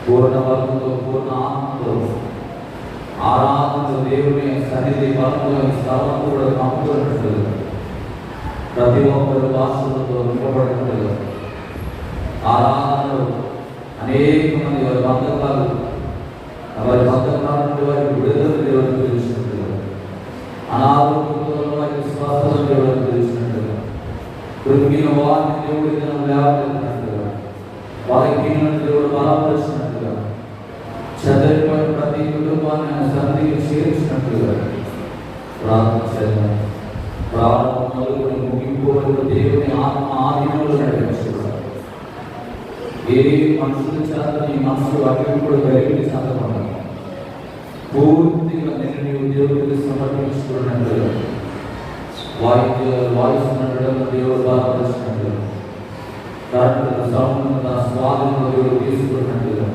పూర్ణ బలంతో పూర్ణ ఆత్మతో ఆరాధనతో దేవుని సన్నిధి బలంలో ఈ స్థలం కూడా కమ్ముతున్నట్లుగా ప్రతి ఒక్కరు భాషలతో నింపబడినట్లుగా ఆరాధనలో అనేక మంది వారి బంధకాలు నుండి వారికి విడుదల దేవుడికి తెలిసినట్లుగా అనారోగ్యంతో వారి విశ్వాసాలు దేవుడికి తెలిసినట్లుగా కృంగిన వారిని దేవుడి దినం లేవనెత్తినట్లుగా వారికి దేవుడు బలపరిచినట్లుగా చదివిపోయిన ప్రతి కుటుంబాన్ని ఆయన సన్నిధికి చేర్చినట్లుగా ప్రార్థన చేద్దాం. ప్రారంభం మొదలుకొని ముగింపు వరకు దేవుని ఆత్మ ఆధీనంలో నడిపించడం. ఏ మనుషుల చేత నీ మనసు అభివృద్ధి కలిగి చదవాలి. పూర్తిగా నేను నీ ఉద్యోగులకు సమర్పించుకున్నట్లుగా వాయిస్ దేవుడు బలపరిచినట్లుగా స్వాధీనంలో దేవుడు తీసుకున్నట్లుగా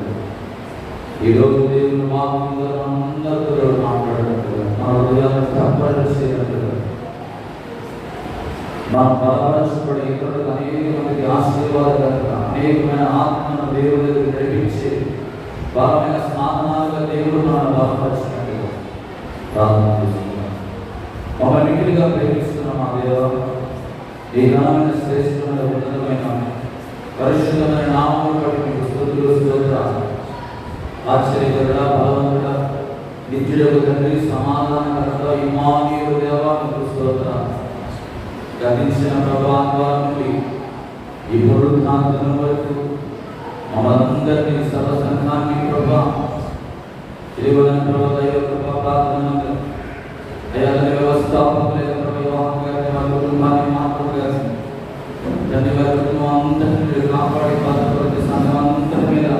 ఈరోజు దేవుని వాక్యంలో అందరితో మాట్లాడినట్లుగా మన హృదయాలను సంపర్శించినట్లుగా మనం బలపరచబడి ఇతరులకు అనేక మందికి ఆశీర్వాదకరంగా అనేకమైన ఆత్మను దేవుడి దగ్గర నడిపించే బలమైన స్నానాలుగా దేవుడు మనం బలపరిచినట్లుగా ప్రార్థన చేస్తున్నాం. మమ్మల్ని మిగిలిగా ప్రేమిస్తున్నాం. మా దేవ ఈ ఘనమైన శ్రేష్టమైన ఉన్నతమైన పరిశుద్ధమైన నామమును బట్టి మీకు స్తుతులు స్తోత్రాలు. ఆశ్చర్యకరుడా, బలవంతుడా, నిత్యుడకు తండ్రి, సమాధానకర్త, ఇమ్మానుయేలు దేవా మీకు స్తోత్రాలు. గతించిన ప్రభావం నుండి ఈ పునరుత్థానం వరకు మనందరినీ సర్వ సంఘాన్ని ప్రభా తిరుగులని ప్రభా దైవ కృపా ప్రార్థన దయాలని వ్యవస్థాపకులైన ప్రభావం గారిని వారి కుటుంబాన్ని మాత్రం గారిని తండ్రి వారి కుటుంబం అందరినీ కాపాడి భద్రపరిచే సంఘం అందరి మీద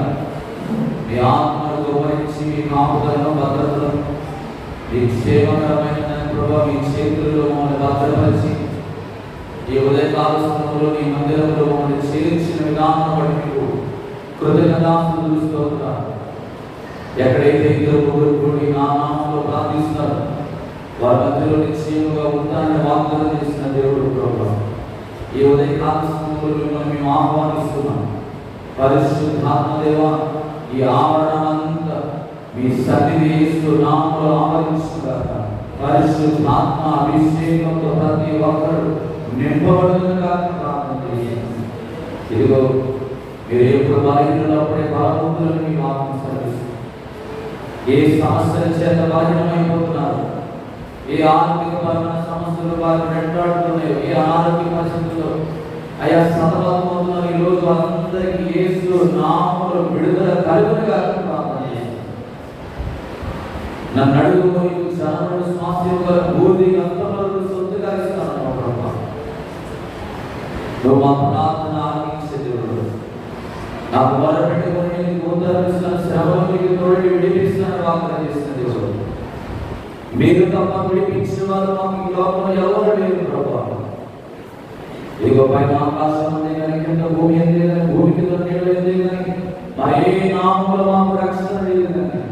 మీ ఆత్మను గౌరవించి మీ కాపుదలను భద్రతలను మీ క్షేమకరమైన ప్రభావ మీ చేతుల్లో మమ్మల్ని భద్రపరిచి ఈ ఉదయకాల సమయంలో మీ మందిరంలో మమ్మల్ని చేర్చిన విధానం బట్టి మీకు కృతజ్ఞతాస్తుతులు స్తోత్రాలు. ఎక్కడైతే ఇద్దరు ముగ్గురు కూడి నా నామంలో ప్రార్థిస్తున్నారు వారి మధ్యలో నిశ్చయముగా ఉంటానని వాగ్దానం చేసిన దేవుడు ప్రభువా, ఈ ఉదయకాల సమయంలో మిమ్మల్ని మేము ఆహ్వానిస్తున్నాం. పరిశుద్ధాత్మ దేవా, ఈ ఆవరణమంతా మీ సన్నిధి యేసు నామములో ఆవరించుగాక. పరిశుద్ధాత్మ అభిషేకంతో ప్రతి ఒక్కరు నింపబడునుగా ప్రార్థన చేయండి. ఇదిగో మీరు ఎప్పుడు బలహీనప్పుడే బలవంతులను మీ వాక్యం సరిస్తుంది. ఏ సమస్యల చేత బలహీనమైపోతున్నారు, ఏ ఆర్థికపరమైన సమస్యలు వారు వెంటాడుతున్నాయో, ఏ అనారోగ్య పరిస్థితుల్లో అయా సతమతమవుతున్నారు, ఈరోజు అందరికీ యేసు నామములో విడుదల కలుగునుగా ప్రార్థన చేయండి. నన్ను అడుగుకొని జనములు స్వాస్థ్యముగా భూమి అంతములో సొంతగా ఇస్తాను. నువ్వు మా ప్రార్థన ఆలకించే దేవుడు. నాకు మొరపెట్టుకొని నీకు ఉత్తరమిస్తాను, శ్రమలకు తోడి విడిపిస్తాను వాగ్దానం చేసిన దేవుడు. మీరు తప్ప విడిపించిన వారు మాకు ఈ లోకంలో ఎవరు లేరు ప్రభా. ఇదిగో పైన ఆకాశం అందే కానీ కింద భూమి అందే కానీ భూమి కింద నీళ్ళు అందే కానీ మా ఏ నామములో మాకు రక్షణ లేదు కానీ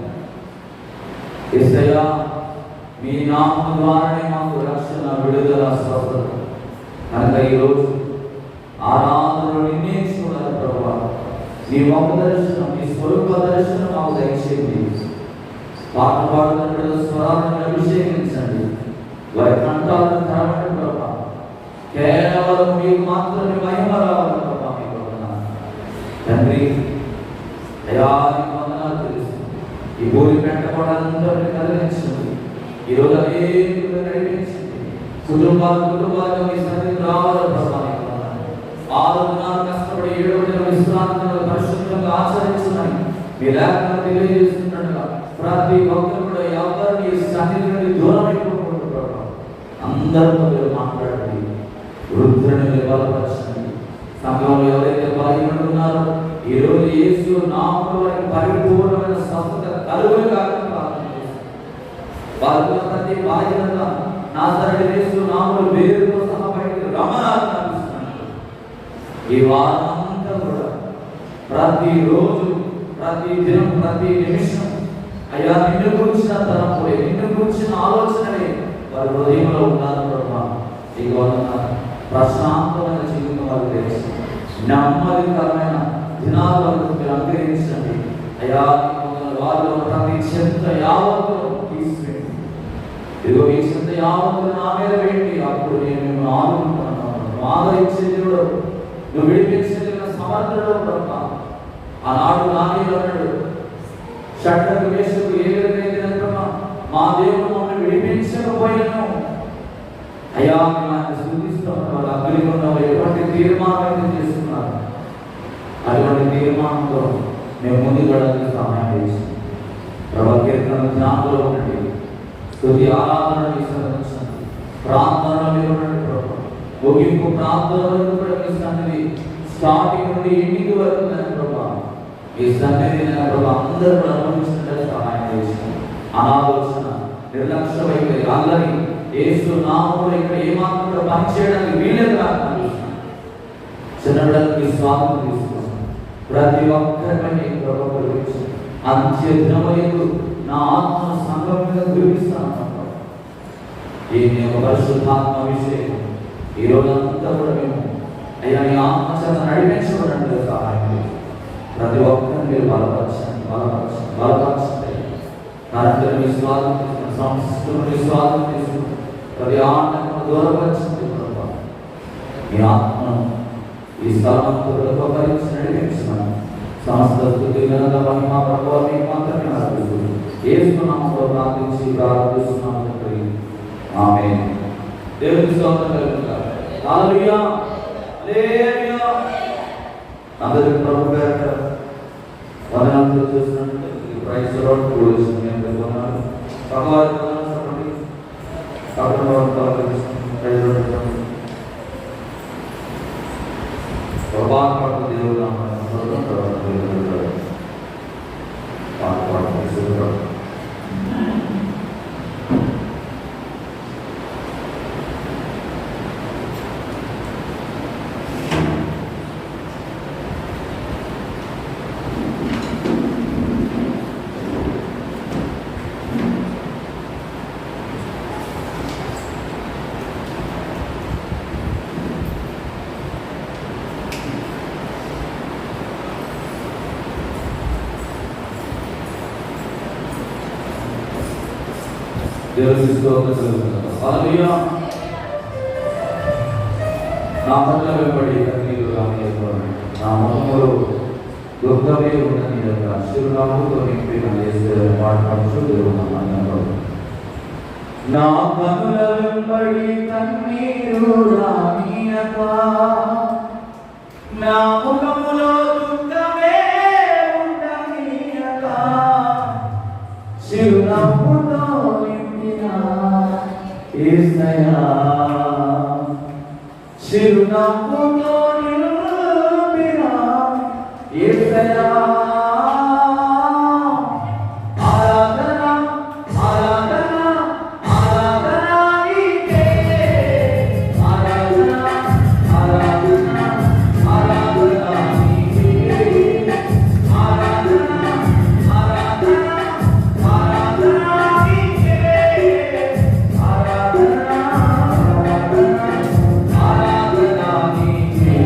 యేసయ్యా మీ నామము ద్వారానే మాకు రక్షణ, విడుదల, స్వస్థత. కనుక ఈరోజు ఆరాధనలో నిన్నే చూడాలి ప్రభా. నీ ముఖ దర్శనం, నీ స్వరూప దర్శనం మాకు దయచేయండి. పాట పాడుతున్న స్వరాలను అభిషేకించండి. వారి కంఠాలను తెరవండి ప్రభా. కేవలం మీకు మాత్రమే మహిమ రావాలి ప్రభా. మీకు తండ్రి దయానికి వందనాలు తెలుసు. ఈ భూమి పెట్టబడాలందరినీ కలిగించండి. ఈరోజు అనేకులు నడిపించండి. కుటుంబాలు మీ సన్నిధికి రావాలి ప్రభా. 6 దినాలు కష్టపడి 7వ దినం విశ్రాంతిని పరిశుభ్రంగా ఆచరించున్నాయి. మీ లేఖనం తెలియజేస్తున్నట్టుగా ప్రతి ఒక్కరు కూడా ఎవరిని సన్నిధి నుండి దూరం అయిపోకూడదు. అందరితో మీరు మాట్లాడండి. వృద్ధులను బలపరచండి. సంఘంలో ఎవరైతే బలహీనులు ఉన్నారో ఈరోజు యేసు నామములో వారికి పరిపూర్ణమైన స్వస్థత కలుగునుగా ప్రార్థన చేస్తాను. వారిలో ప్రతి బలహీనత నాజరేయుడైన యేసు నామములో వేరుతో సహా బయటికి రమణాలను ఈ వారమంతా కూడా ప్రతిరోజు, ప్రతి దినం, ప్రతి నిమిషం అయ్యా నిన్ను గురించిన తలంపులే, నిన్ను గురించిన ఆలోచనలే వారి హృదయంలో ఉన్నారు ప్రభా. ఈ ప్రశాంతమైన జీవితం వారు తెలిసి నెమ్మదికరమైన దినాల వరకు మీరు అనుగ్రహించండి. అయ్యా వాళ్ళు ప్రతి చింత యావత్తు తీసివేయండి. ఇదిగో ఈ చింత యావత్తు నా మీద వేయండి. అప్పుడు నేను మిమ్మల్ని ఆదుకుంటున్నాను. నువ్వు ఆదరించే దేవుడు, నువ్వు విడిపించే సమర్థుడు బ్రహ్మ. ఆనాడు నాన్నడు షట్లకు వేసుకు ఏ విధంగా బ్రహ్మ మా దేవుడు మమ్మల్ని విడిపించకపోయాను. అయ్యా మేము ఆయన సూచిస్తాం. వాళ్ళు అగ్నిగుండం ఎటువంటి తీర్మానం అయితే చేస్తున్నారు, అటువంటి తీర్మానంతో మేము ముందుకు వెళ్ళడానికి సహాయం చేసింది. ప్రభా కీర్తన జ్ఞానంలో ఉండండి, స్తుతి ఆరాధన విసరించండి, ప్రార్థనలో మీరు ఉండండి ప్రభా. ముగింపు ప్రార్థన వరకు కూడా మీ సన్నిధి స్టార్టింగ్ నుండి ఎండింగ్ వరకు నేను ప్రభా ఈ సన్నిధి నేను ప్రభా అందరూ కూడా అనుభవించినట్టు సహాయం చేసింది. అనాలోచన, నిర్లక్ష్య వైఖరి, అల్లరి యేసు నామములో ఇక్కడ ఏమాత్రం కూడా పనిచేయడానికి వీలేదు కాదు. చిన్నడానికి స్వాగతం తీసుకున్నాను. ప్రతి ఒక్కరిని ప్రభు అంత్య దినములకు నా ఆత్మ సంఘం మీద గురిస్తాను. ఈ నేను పరిశుద్ధాత్మ విషయం ఈ రోజంతా కూడా మేము అయ్యా నీ ఆత్మ చేత నడిపించబడండి సహాయం. ప్రతి ఒక్కరిని మీరు బలపరచండి, బలపరచండి, బలపరచండి. నరంగా మీ స్వాగతం తీసుకున్న సంస్కృతిని మీ స్వాగతం తీసుకుని ప్రతి ఆత్మను దూరపరచండి ప్రభు. మీ ఆత్మను ఈ స్థలంతో ఉపకరించి నడిపించున్నాను. సమస్త స్థుతి ఘనత మహిమ ప్రభావం మీకు మాత్రమే అర్పిస్తున్నాను. యేసు నామములో ప్రార్థించి ప్రార్థిస్తున్నాము తండ్రి. ఆమేన్. దేవునికి స్తోత్రం కలుగుగాక. హల్లెలూయా, హల్లెలూయా. అందరికీ ప్రభు పేరట వందనాలు చేస్తున్నట్టు ప్రైజ్ ది లార్డ్. కూడిన నేను తెలుసుకున్నాను. ప్రభువారి వందనాలు ప్రైజ్ ది లార్డ్. ప్రభాకర్ దేవుడు దేవునికి స్తోత్రం కలుగుగాక. హల్లెలూయా. నా పట్ల వెంబడి కన్నీరు రానియకూడదు, నా ముఖములో దుఃఖమే ఉండనియక, చిరునవ్వుతో నింపిన యేసు మాట్లాడుచు దేవుడు అన్నాడు. నా కనుల వెంబడి కన్నీరు రానియక, నా ముఖములో దుఃఖమే ఉండనియక, చిరునవ్వుతో యేసయ్యా, చిరునవ్వుతో నింపిన యేసయ్యా. ఆరాధన ఆరాధన ఆరాధన నీకే, ఆరాధన ఆరాధన ఆరాధన నీకే, ఆరాధన ఆరాధన ఆరాధన నీకే, ఆరాధన ఆరాధన ఆరాధన నీకే.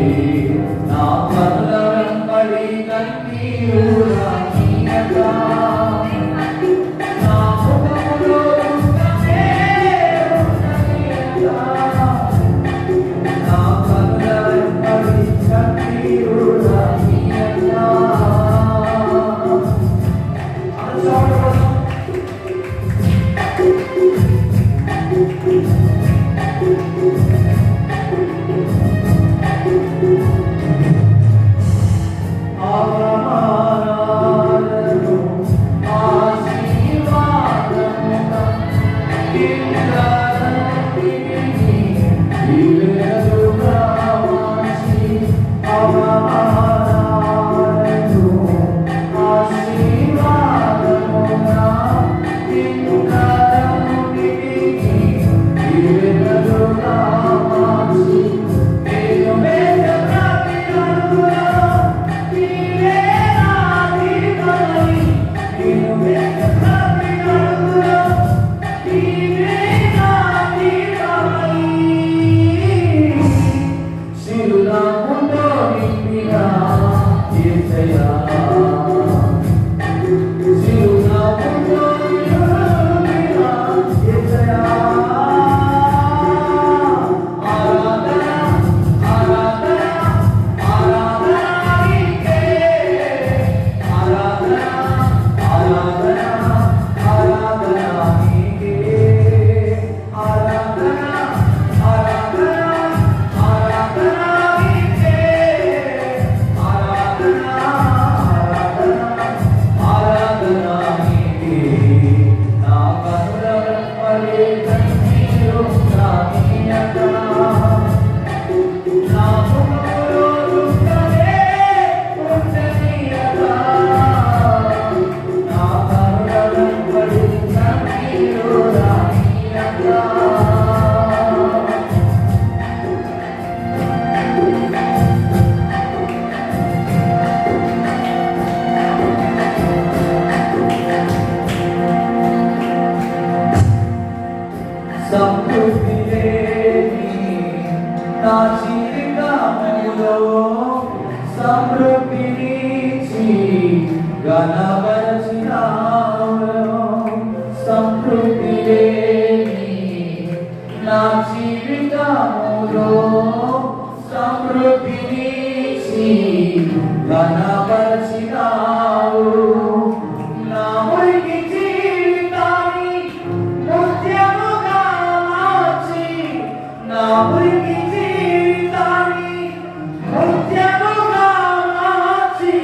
సంతృప్తి లేని నా జీవితములో సమృద్ధినిచ్చి ఘనపరచినావు. నా మురికి జీవితాన్ని ముత్యముగా మార్చి, నా మురికి జీవితాన్ని ముత్యముగా మార్చి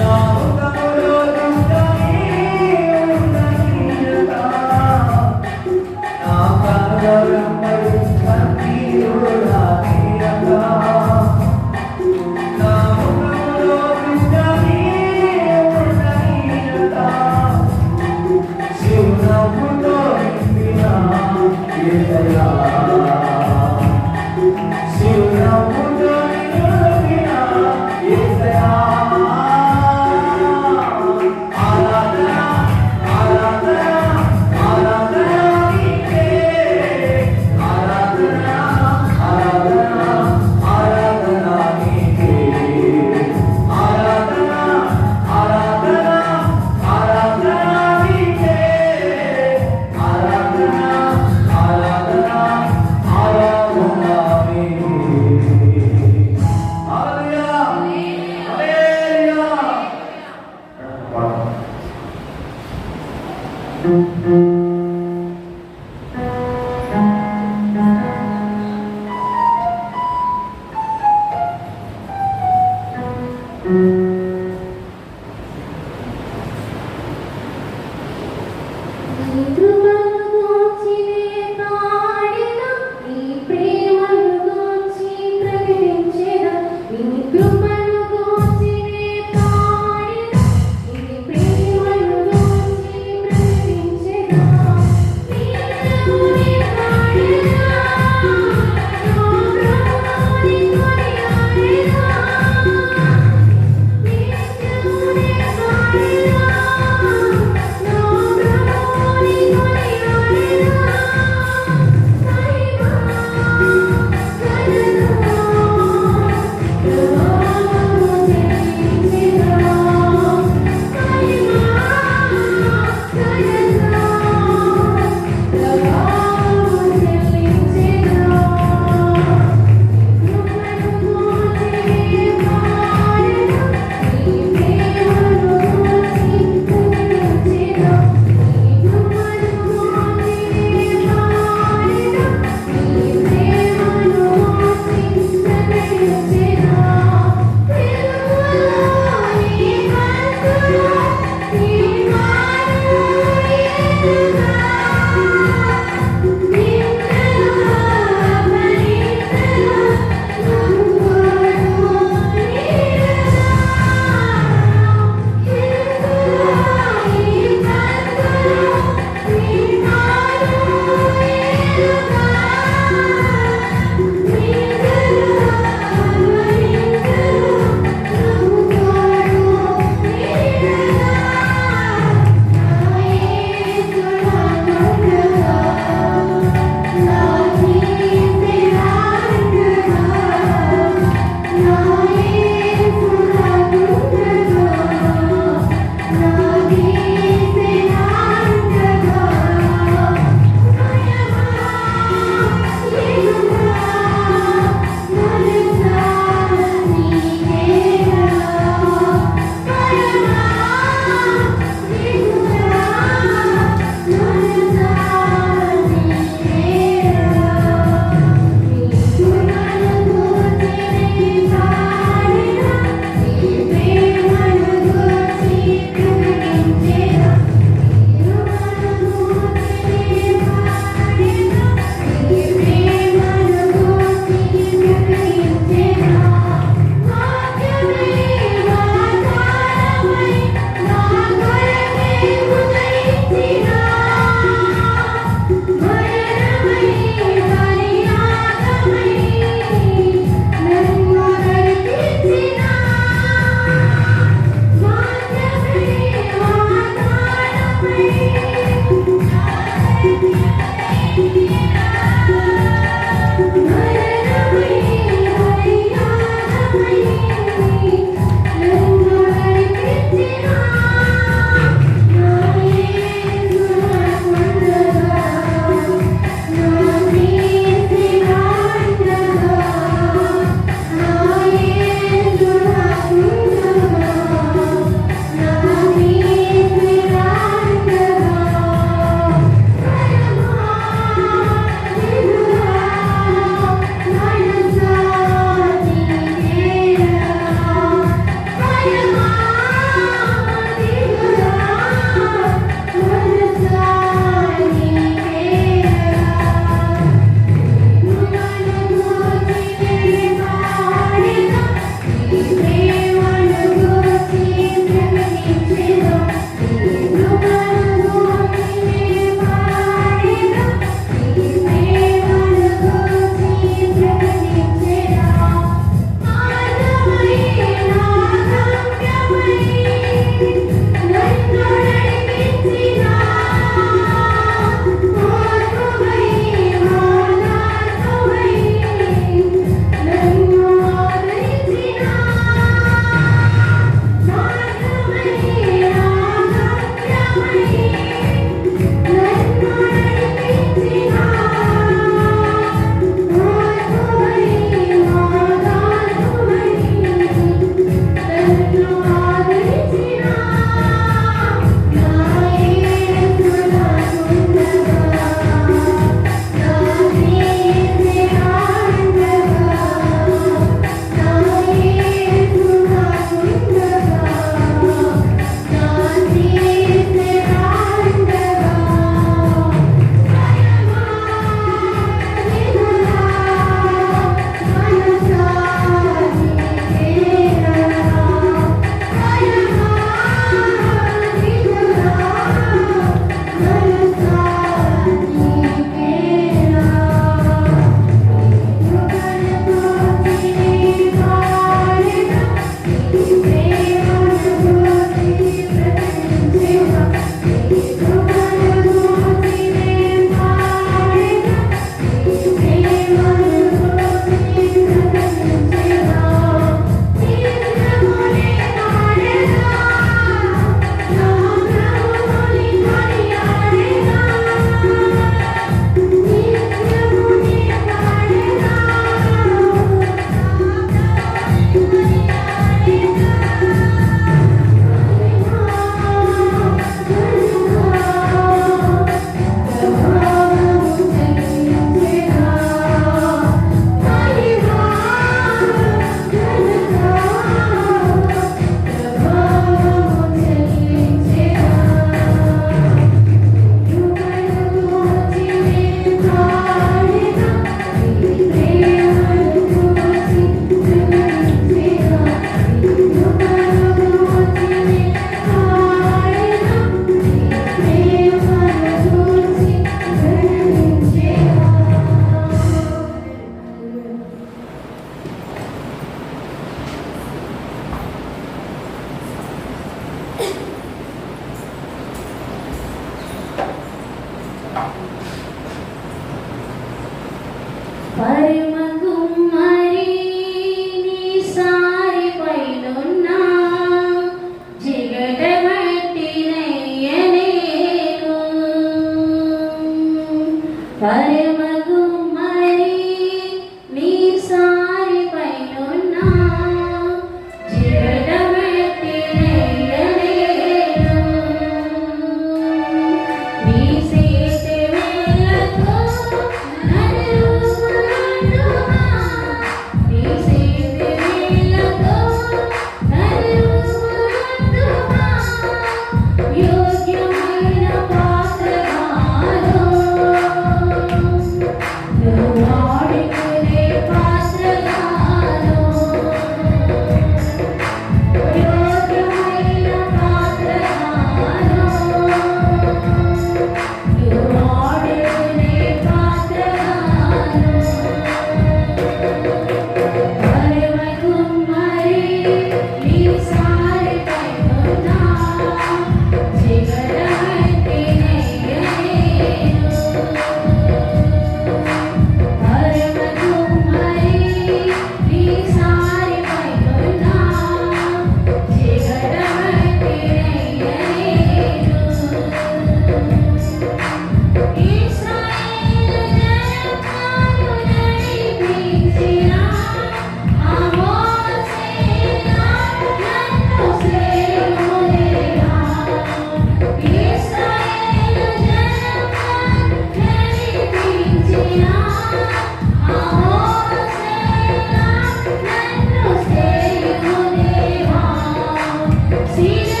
Amen.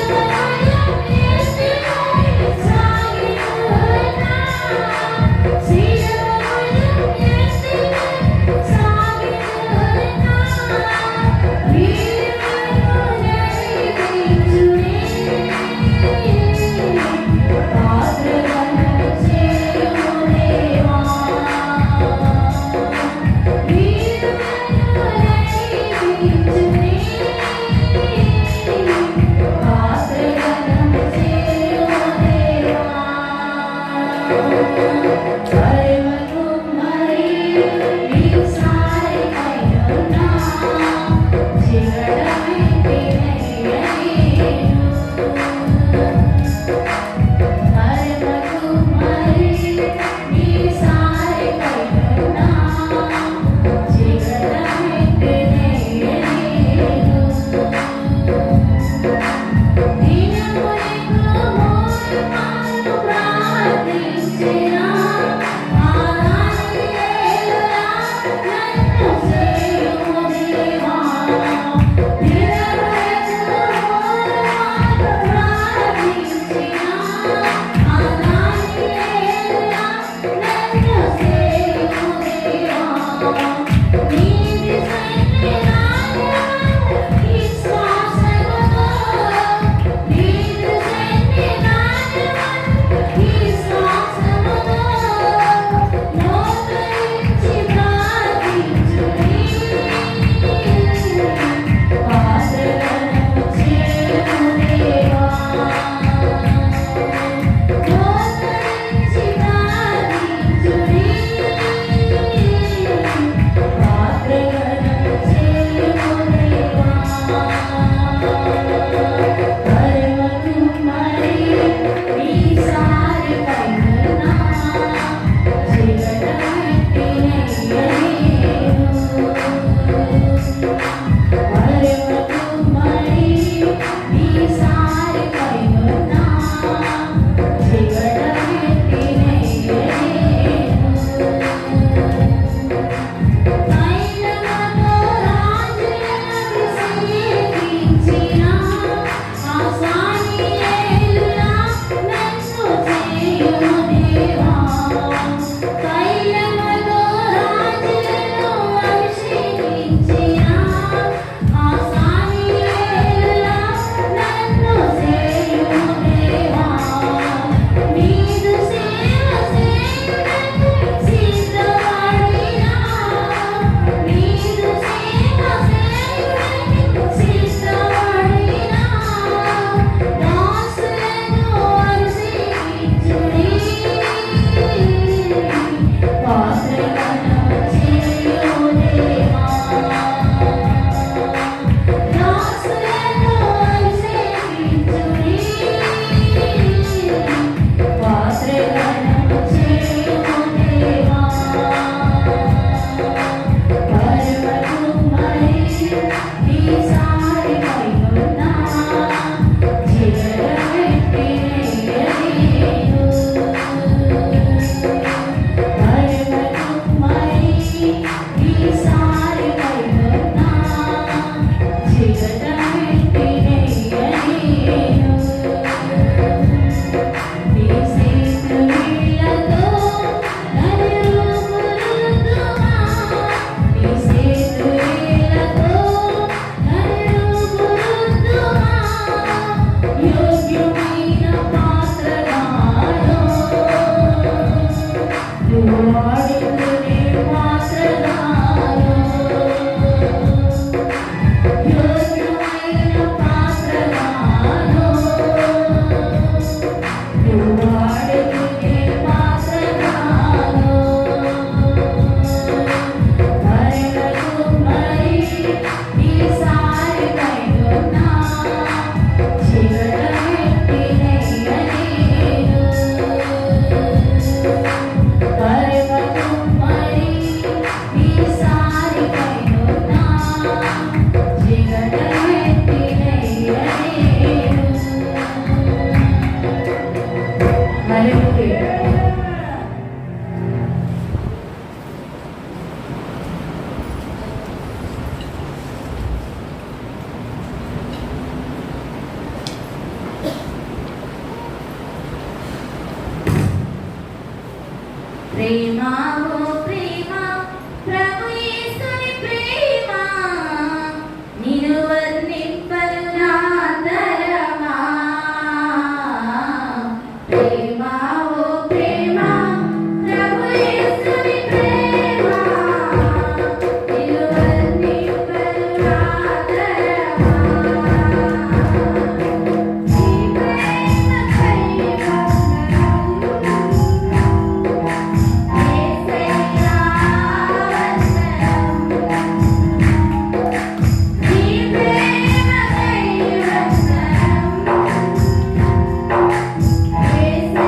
ప్రేమ ఓ ప్రేమ ప్రభు యేసుని ప్రేమ నిన్ను వర్ణింపను నా తరమా. ప్రేమ ఓ ప్రేమ ప్రభు యేసుని ప్రేమ నిన్ను వర్ణింపను నా తరమా. ఈ ప్రేమకై యేసయ్యా వందనం. ఈ ప్రేమకై వందనం. యేసయ్యా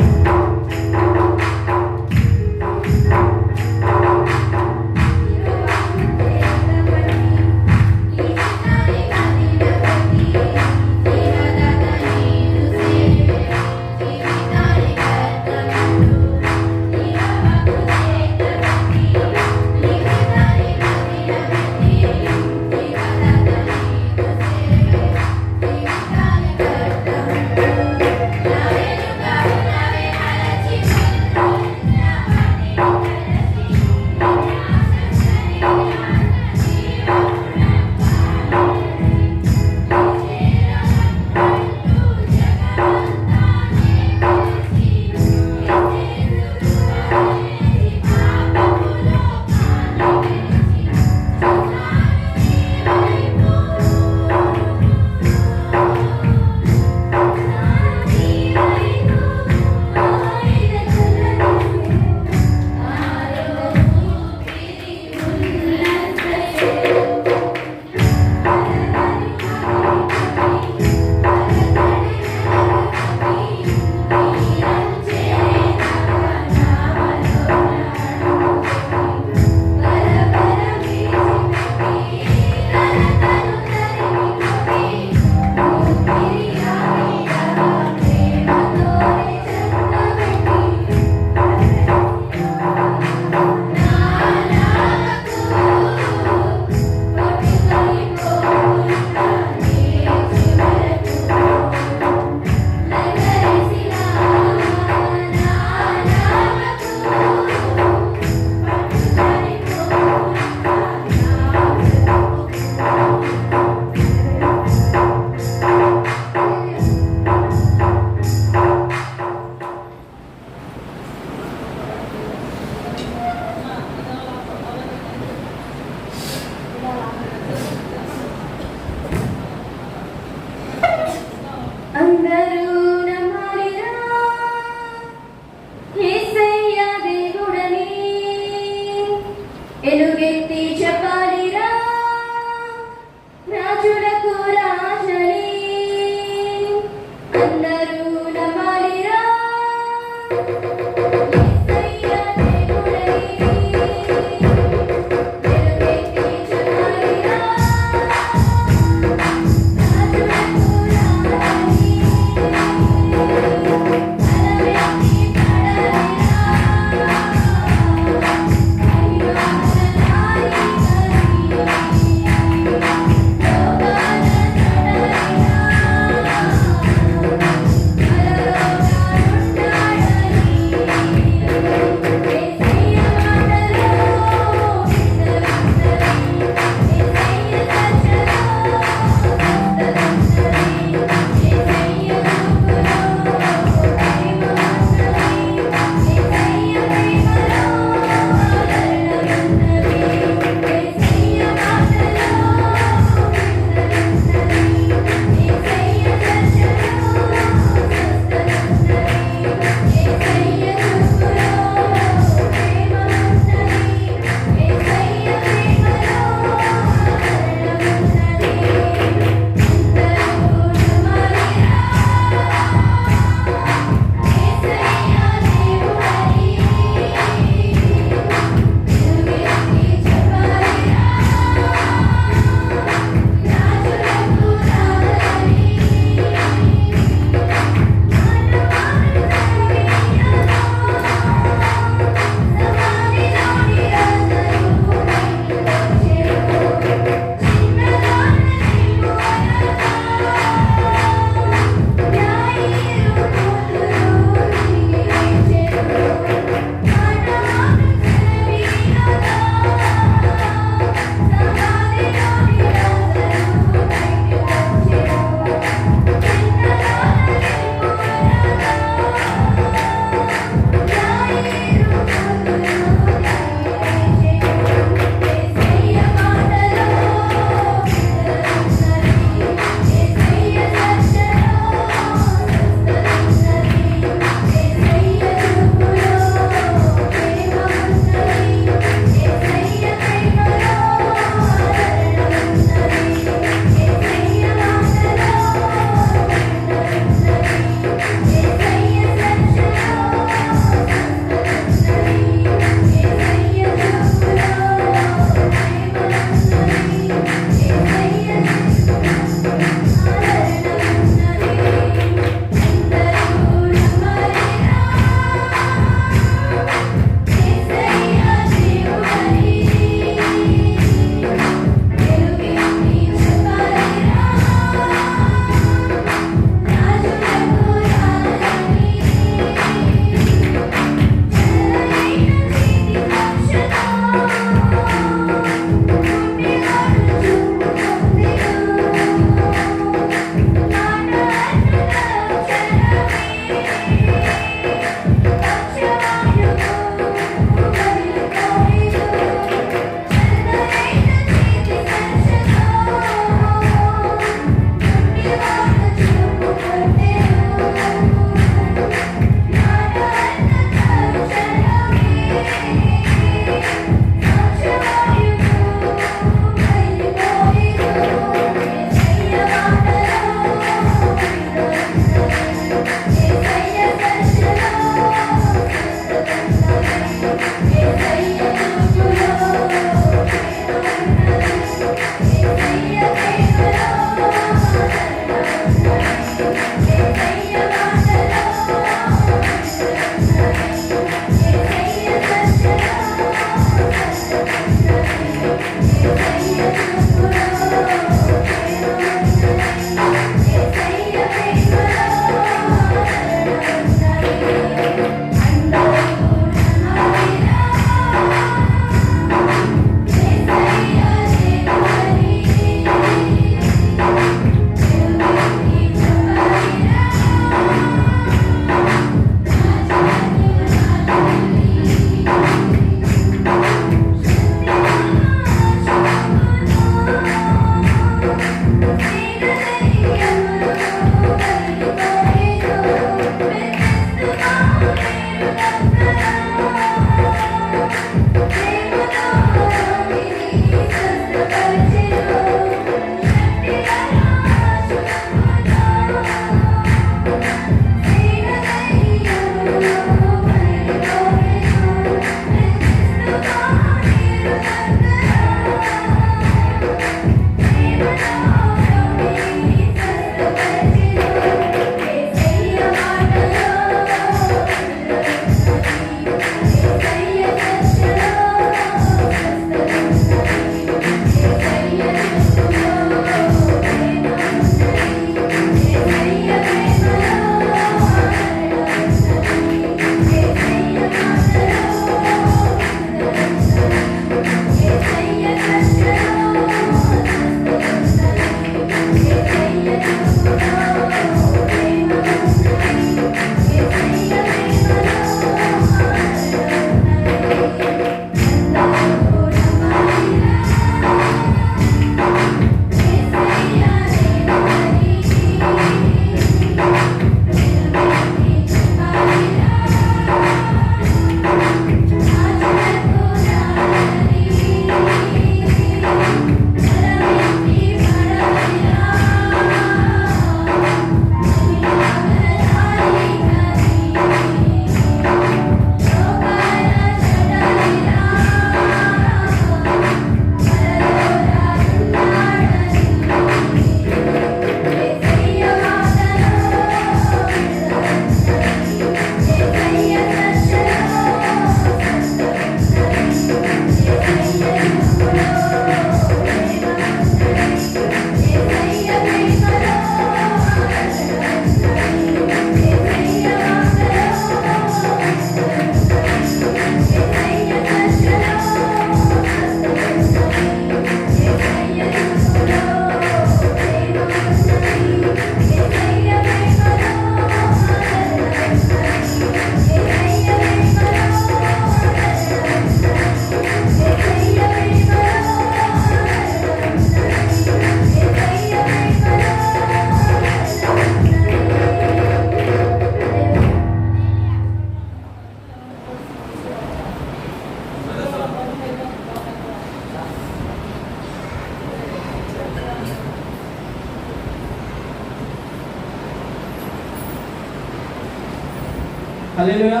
హల్లెలూయా.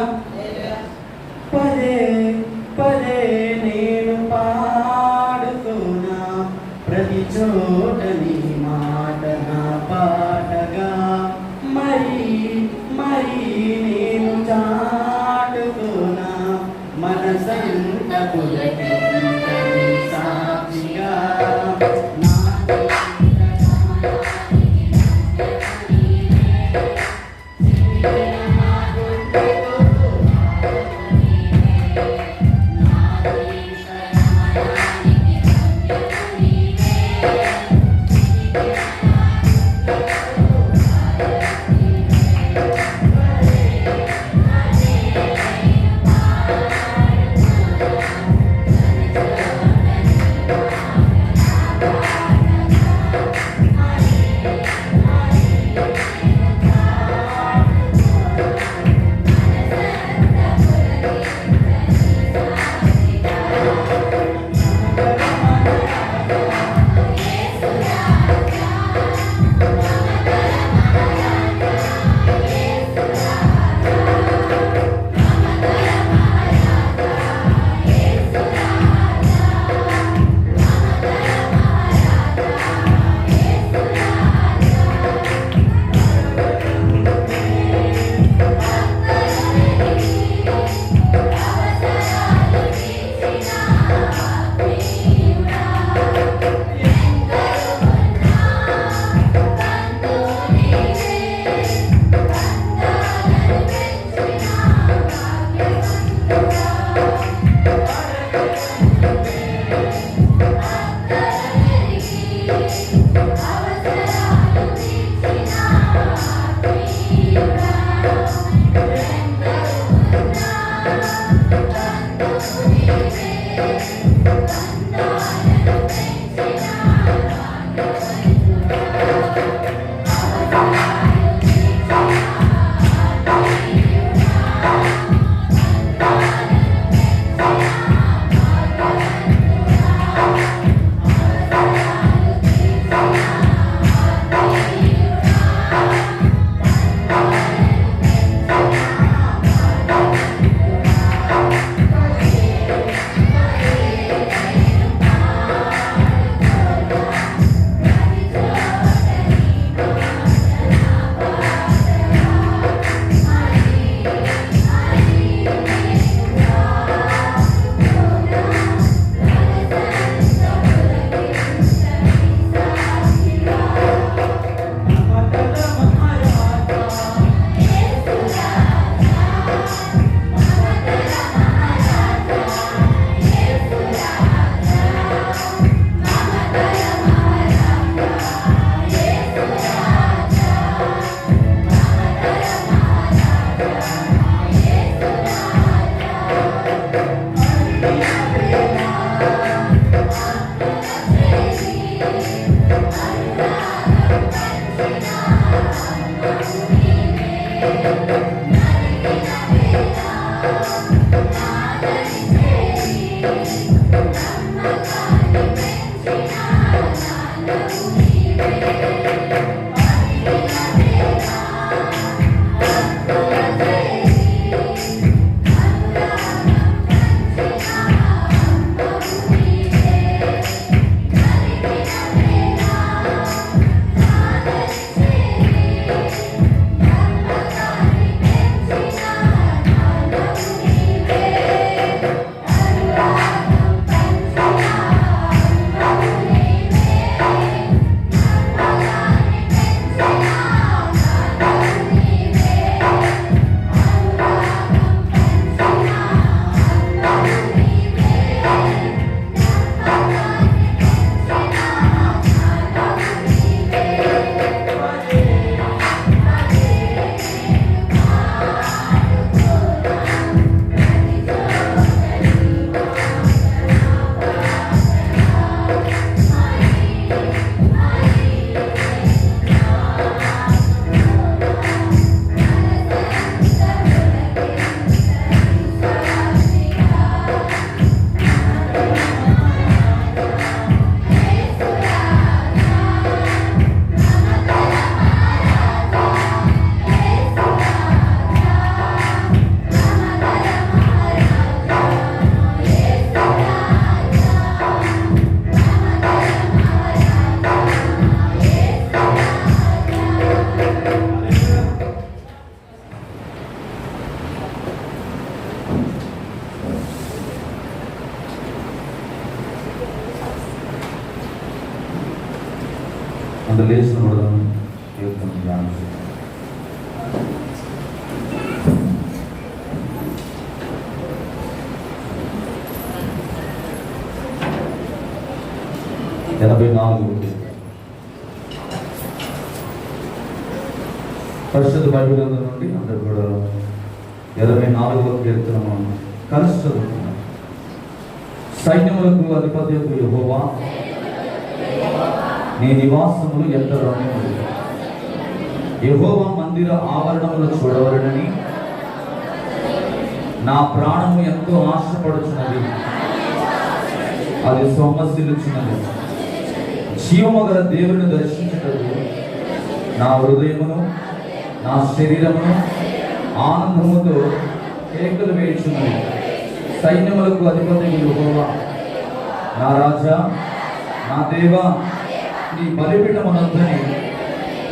పదే పదే నేను పాడుతున్నా ప్రతి చోట నీ మాట నా పాటగా మరి మరి నేను చాటుతున్నా మనసంత పులకించని సాక్షిగా నా అంత లేచిన కూడా ధ్యానం చేద్దాం. ఎనభై 84 పరిశుద్ధ బైబిల్ గ్రంథం నుండి అందరూ కూడా 24వ కీర్తన కలిసి చదువుతున్నాం. సైన్యములకు అధిపత్యకు యెహోవా, నీ నివాసములు ఎంత రమ్యములు. యెహోవా మందిర ఆవరణములు చూడవలనని నా ప్రాణము ఎంతో ఆశపడుచున్నది. అది సొమ్మసిల్లుచున్నది. జీవము గల దేవుని దర్శించుటకు నా హృదయమును నా శరీరమును ఆనందముతో కేకలు వేయుచున్నది. సైన్యములకు అధిపతి యెహోవా, నా రాజా, నా దేవా, నీ బలిపీఠమునందని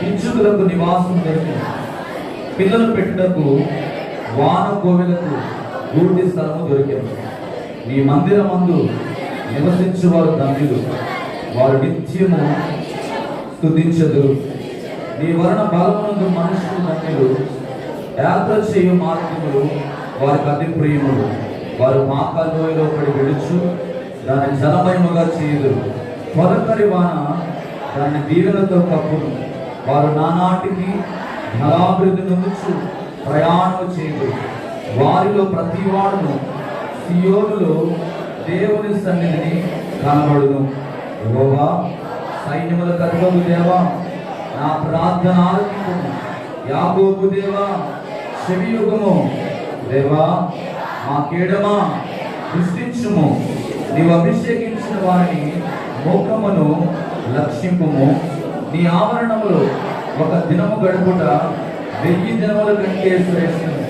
పిచ్చుకులకు నివాసం దొరికింది. పిల్లలు పెట్టుటకు వాన కోవెలకు గూడి స్థలము దొరికింది. నీ మందిరమందు నివసించు వారు ధన్యులు, వారు నిత్యము స్తుతించదురు. నీ వలన బలమునందు మనుషులు ధన్యులు, యాత్ర చేయు మార్గములు వారికి అతి ప్రియములు. వారు మాకా లోయలో పడి విడుచు దాన్ని జలమయముగా చేయుదురు. త్వరకరి వాన దాన్ని దీవెనతో కప్పును. వారు నానాటికి ధరాభివృద్ధి నొందుచు ప్రయాణము చేయుదురు. వారిలో ప్రతి వాడును సియోనులో దేవుని సన్నిధిని కనబడును. యెహోవా, సైన్యములకు అధిపతి దేవా, నా ప్రార్థన ఆలకించుము. యాకోబు దేవా, చెవియుగము దేవా, మా కేడమా దృష్టించుము. నీవు అభిషేకించిన వారిని మోకమును లక్షింపుము. నీ ఆవరణములో ఒక దినము గడుపుట 1000 దినముల కంటే శ్రేష్టము.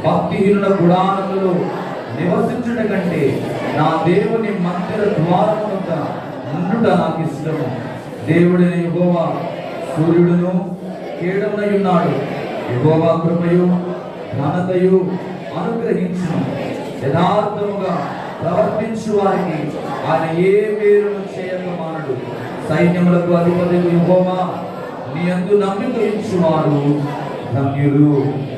భక్తిహీనుల గుడారములో నివసించుట కంటే నా దేవుని మందిర ద్వారము వద్ద ఉండుట నాకు ఇష్టము. దేవుడైన యెహోవా సూర్యుడును కేడమునై ఉన్నాడు. యెహోవా కృపయు ఘనతయు అనుగ్రహించును. యథార్థముగా ప్రవర్తించు వారికి ఆయన ఏ పేరును చేయక మానడు. సైన్యములకు అధిపతి యెహోవా, నీ యందు నమ్మిక ఉంచువారు ధన్యులు.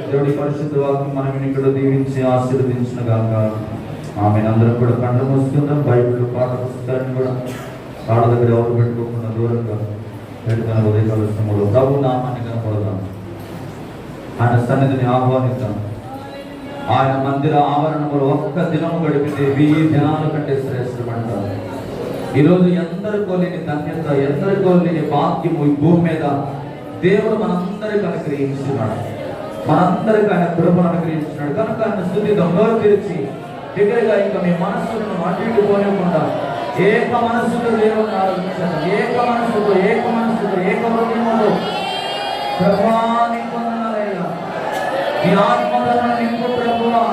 దేవుడి పరిశుద్ధ వాక్యం మనం ఇక్కడ దీవించి ఆశీర్వదించిన గాక. ఆమెనందరం కూడా కండ్లు మూసుకుందాం. బైబిల్ పాఠ పుస్తకాన్ని కూడా కాళ్ళ దగ్గర ఎవరు పెట్టుకోకుండా దూరంగా పెట్టుకున్న ఉదయకాల సమయంలో ప్రభు నామాన్ని కనపడదాం. ఆయన సన్నిధిని ఆహ్వానిద్దాం. ఆయన మందిర ఆవరణములు ఒక్క దినము గడిపితే 1000 దినాల కంటే శ్రేష్టమంటారు. ఈరోజు ఎందరికో లేని ధన్యత, ఎందరికో లేని భాగ్యము ఈ భూమి మీద దేవుడు మనందరికీ అనుగ్రహించున్నాడు. మనందరికీ ఆయన కృపను అనుగ్రహించున్నాడు. కనుక ఆయన స్తుతితో నోరు తెరిచి దగ్గరగా ఇంకా మీ మనస్సులను అటు ఇటు పోనివ్వకుండా ఏక మనస్సుతో దేవుని ఆరాధించండి. ఏక మనస్సుతో ఏక హృదయముతో ప్రభువా, నీకు వందనాలయ్యా. నీ ఆత్మలను నింపు ప్రభువా.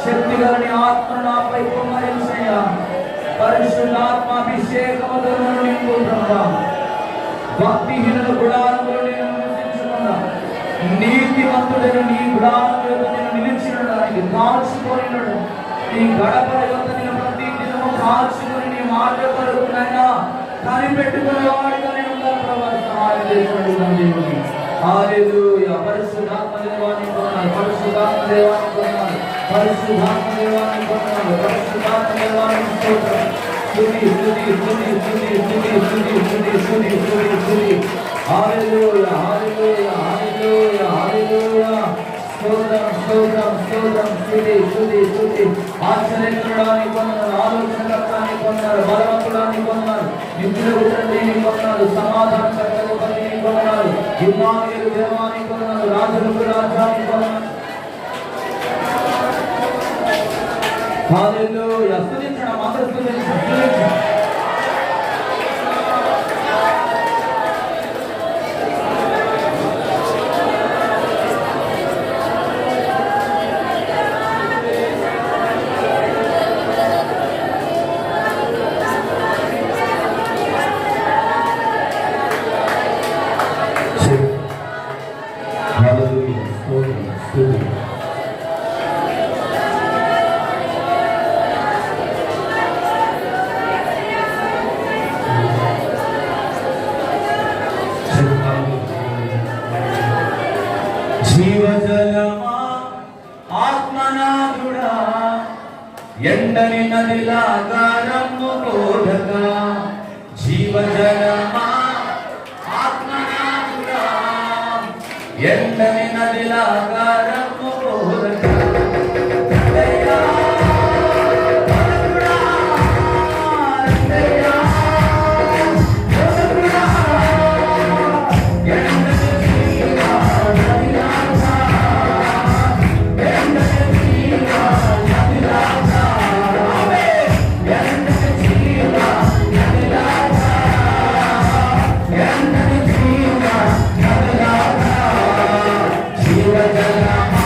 శక్తి గల నీ ఆత్మను నాపై కుమ్మరించయ్యా. పరిశుద్ధాత్మాభిషేకముతో నన్ను నింపు ప్రభువా. భక్తిహీనుల గుడారములో నేను నివసించకుండా నీతివంతుడైన నీ గుడారములో నేను నిలిచినడానికి కాల్చుకొనినడు. నీ గడపల యొక్క నేను ప్రతి దినము కాల్చుకొని నీ మాట కొరకునైనా కనిపెట్టుకునే వాడిగా నేను ఉన్నాను ప్రభువా. సహాయం చేసినట్టు దేవుని హల్లెలూయా. పరిశుద్ధాత్మ దేవానికి వందనాలు. పరిశుద్ధాత్మ దేవానికి వందనాలు. పరిశుద్ధాత్మ దేవానికి వందనాలు. పరిశుద్ధాత్మ దేవానికి స్తోత్రం. స్తుతి స్తుతి స్తుతి స్తుతి స్తుతి స్తుతి స్తుతి స్తుతి స్తుతి స్తుతి. హల్లెలూయా హల్లెలూయా హల్లెలూయా హల్లెలూయా. స్తోత్రం స్తోత్రం స్తోత్రం. స్తుతి స్తుతి స్తుతి. ఆశ్చర్యకరుడానికి వందనాలు. ఆలోచనకర్తానికి వందనాలు. బలవంతుడానికి వందనాలు. నిత్యులకు తండ్రికి వందనాలు. సమాధానకర్తకు తండ్రికి వందనాలు. ఇమ్మానుయేలు దేవానికి వందనాలు. రాజులకు రాజానికి వందనాలు. హల్లెలూయా. స్తుతించడం, అందరూ స్తుతించడం. జీవజలమా ఆత్మనాథుడా ఎండని నదిలాగా రమ్ము బోధక జీవజలమా ఆత్మనాథుడా ఎండని నదిలాగా రమ్ము బోధక రండయ్యా, బోధకుడా, రండయ్యా, బోధకుడా, ఎండని జీవా నదిలాగా, ఎండని జీవా నదిలాగా, ఎండని జీవా నదిలాగా, ఎండని జీవా నదిలాగా, జీవజలమా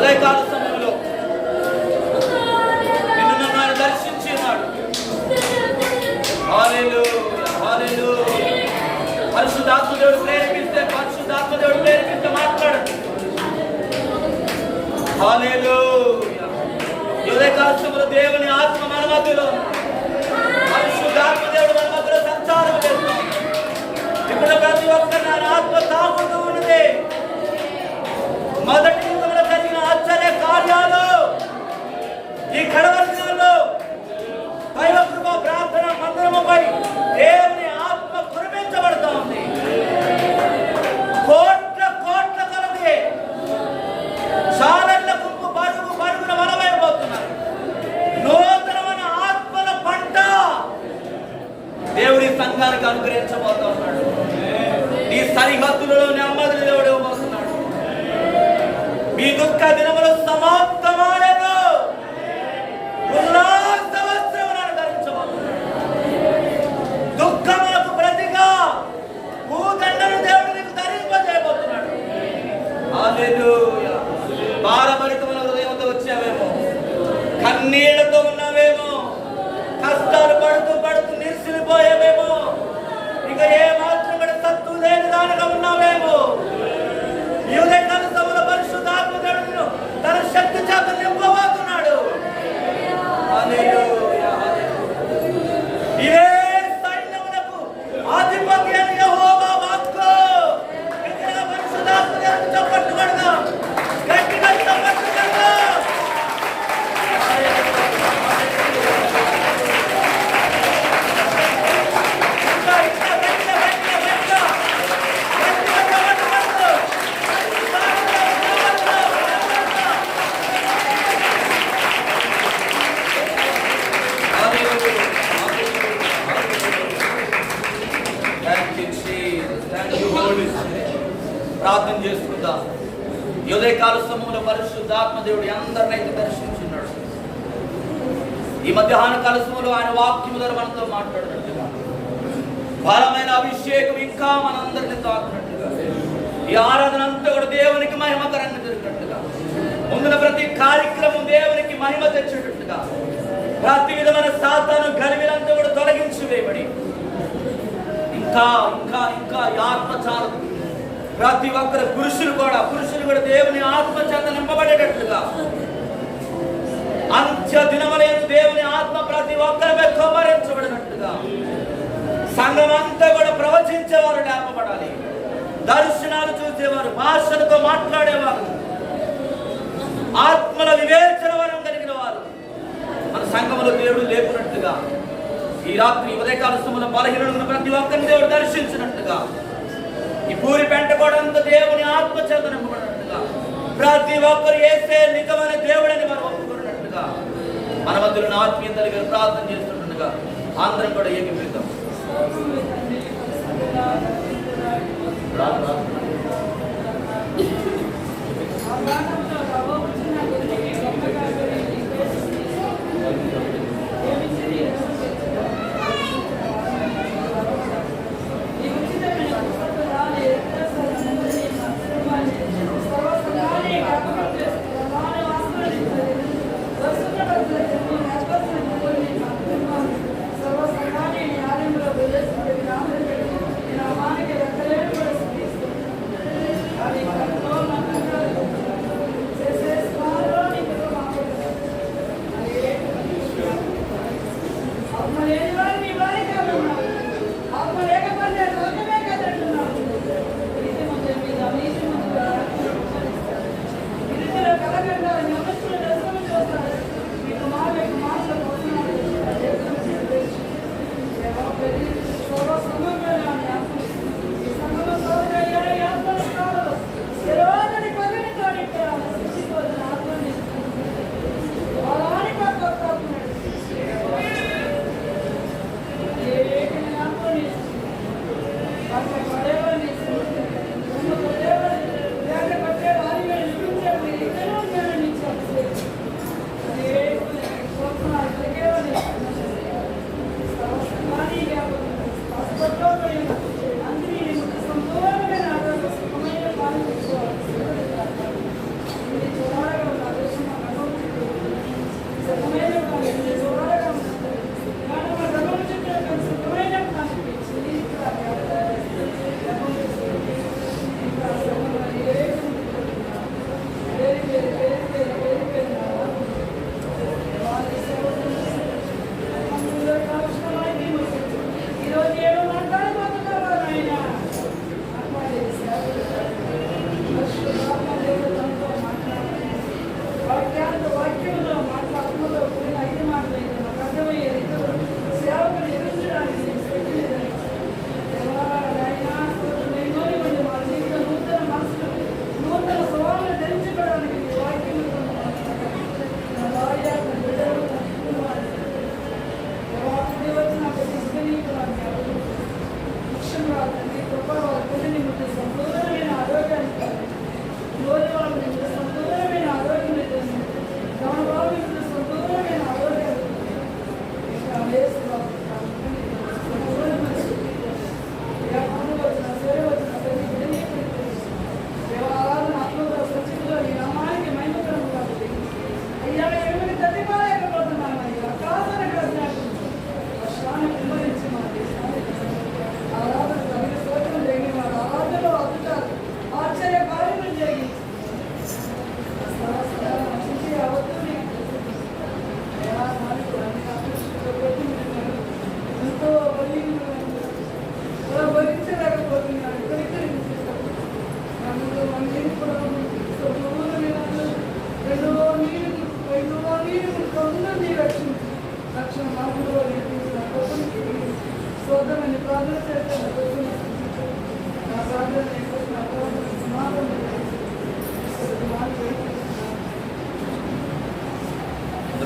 ఉదయకాల సమయంలో నిన్ను నన్ను ఆయన దర్శించి ఉన్నాడు. హల్లెలూయా, హల్లెలూయా. పరిశుద్ధాత్మ దేవుడు ప్రేరేపిస్తే మాట్లాడండి. హల్లెలూయా. ఉదయకాల సమయంలో దేవుని ఆత్మ మన మధ్యలో, పరిశుద్ధాత్మ దేవుడు మన మధ్యలో సంచారం చేస్తాం. ఇప్పుడు ప్రతి ఒక్కరు నా ఆత్మ తాకుతూ ఉన్నది. మొదటి యుగంలో జరిగిన ఆశ్చర్య కార్యాలు ఈ కడవరి దినాల్లో దైవ కృప ప్రార్థన మందిరముపై దేవుని ఆత్మ కురిపించబడతా ఉంది. కోట్ల కొలది చాలన్న గుంపు పరుగున వలమైపోతున్నారు. నూతనమైన ఆత్మల పంట దేవుడి సంఘానికి అనుగ్రహించబోతా ఉన్నాడు. ఈ సరిహద్దులలో నెమ్మదిని దేవుడు ఇవ్వబోతున్నాడు. మీ దుఃఖ దినములు సమాప్తమాడేను. ఉల్లాస వస్త్రములను ధరించబోతున్నాడు. దుఃఖములకు ప్రతిగా భూదండను దేవుడు నీకు ధరింపజేయబోతున్నాడు. హల్లెలూయా. భారభరితమైన హృదయంతో వచ్చావేమో, కన్నీళ్లతో ఉన్నావేమో, కష్టాలు పడుతూ నిలిసిపోయావేమో, ఇక ఏ మాత్రం కూడా సత్తు లేని దానిగా ఉన్నావేమో. ఈ ఉదయకాల సమయంలో పరిశుద్ధాత్మ దేవుడు తన శక్తి చేత నింపబోతున్నాడు. హల్లెలూయా, హల్లెలూయా. ఇవే సైన్యములకు అధిపతి అయిన యెహోవా వాక్కు. గట్టిగా పరిశుద్ధాత్మ దేవుడు చప్పట్లు కొడదాం. గట్టిగా చప్పట్లు కొడదాం. ప్రార్థన చేసుకుందాం. ఉదయకాల సమయంలో పరిశుద్ధాత్మ దేవుడు అందరినైతే దర్శించున్నాడు. ఈ మధ్యాహ్న కాల సమయంలో ఆయన వాక్యము ద్వారా మనతో మాట్లాడినట్టుగా, బలమైన అభిషేకం ఇంకా మనందరినీ తాకున్నట్టుగా, ఈ ఆరాధన అంతా కూడా దేవునికి మహిమకరంగా జరిగినట్టుగా, ముందున ప్రతి కార్యక్రమం దేవునికి మహిమ తెచ్చేటట్టుగా, ప్రతి విధమైన సాతాను గలిబిలంతా కూడా తొలగించి వేయబడి ఇంకా ఇంకా ఇంకా ఈ ఆత్మ చాలదు. ప్రతి ఒక్కరు పురుషులు కూడా దేవుని ఆత్మ చేత నింపబడేటట్లుగా, అంత్య దినములందు దేవుని ఆత్మ ప్రతి ఒక్కరిపై కుమ్మరించబడినట్టుగా, సంఘం అంతా కూడా ప్రవచించేవారు లేపబడాలి. దర్శనాలు చూసేవారు, భాషలతో మాట్లాడేవారు, ఆత్మల వివేచన వరం కలిగిన వారు మన సంఘములో దేవుడు లేపునట్టుగా, ఈ రాత్రి ఉదయకాల సమయంలో బలహీనులను ప్రతి ఒక్కరిని దేవుడు దర్శించినట్టుగా, ఈ పూరి పెంటకోవడంతో దేవుని ఆత్మ చేత నింపబడినట్టుగా, ప్రతి ఒక్కరు యేసే నిజమైన దేవుడని మనం ఒప్పుకున్నట్టుగా, మన మధ్యలో ఆత్మీయతలు ప్రార్థన చేస్తుండగా అందరం కూడా ఏకీభవిద్దాం.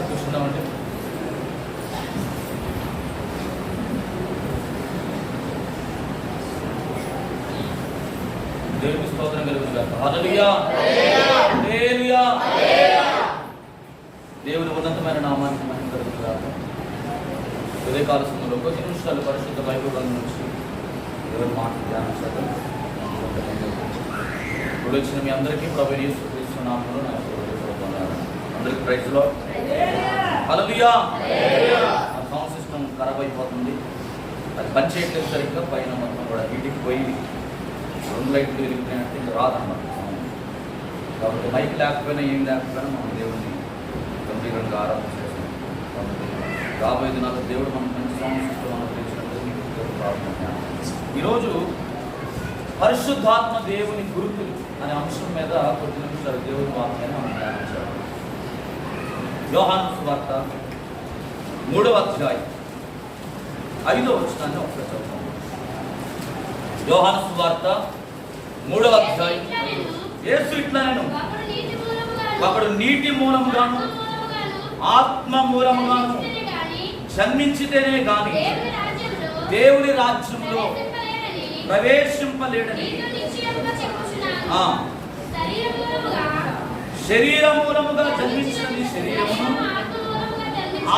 కూర్చున్నామండి. దేవునికి స్తోత్రం కలుగునుగాక. హల్లెలూయా. హల్లెలూయా. దేవుని ఉన్నతమైన నామానికి మహిమ కలుగునుగాక. ఉదయకాల సమయంలో కొద్ది నిమిషాలు పరిశుద్ధ బైబిల్ గ్రంథం నుంచి దేవుని మాటలు ధ్యానించాలి. ఇప్పుడు వచ్చిన మీ అందరికీ ప్రభువు యేసు క్రీస్తు నామములో నా వందనాలు. అందరికీ ప్రైజ్ లార్డ్. హల్లెలూయా. ఆ సౌండ్ సిస్టమ్ ఖరాబ్ అయిపోతుంది, అది పని చేయట్లేదు సరిగ్గా. పైన మొత్తం కూడా ఇంటికి పోయి 2 లైట్లు వెలిగిపోయినట్టు ఇంకా రాదన్నమాట. కాబట్టి మైక్ లేకపోయినా ఏం లేకపోయినా మనం దేవుడిని గంభీరంగా ఆరాధన చేస్తాం. రాబోయే దినాల్లో దేవుడు మనం మంచి సౌండ్ సిస్టమ్ అనుగ్రహించినట్టు ప్రార్థన. ఈరోజు పరిశుద్ధాత్మ దేవుని గురుతులు అనే అంశం మీద కొద్ది నిమిషాలు దేవుని వాక్యాన్ని మనం ధ్యానించాలి. యోహాను సువార్త 3వ అధ్యాయం 5వ వచనాన్ని ఒకసారి చదువుతాం. యోహాను సువార్త 3వ అధ్యాయం. యేసు ఇట్లా నేను ఒకడు నీటి మూలముగాను ఆత్మ మూలముగాను జన్మించితేనే గాని దేవుని రాజ్యంలో ప్రవేశింపలేడని శరీర మూలముగా జన్మించినది శరీరమును,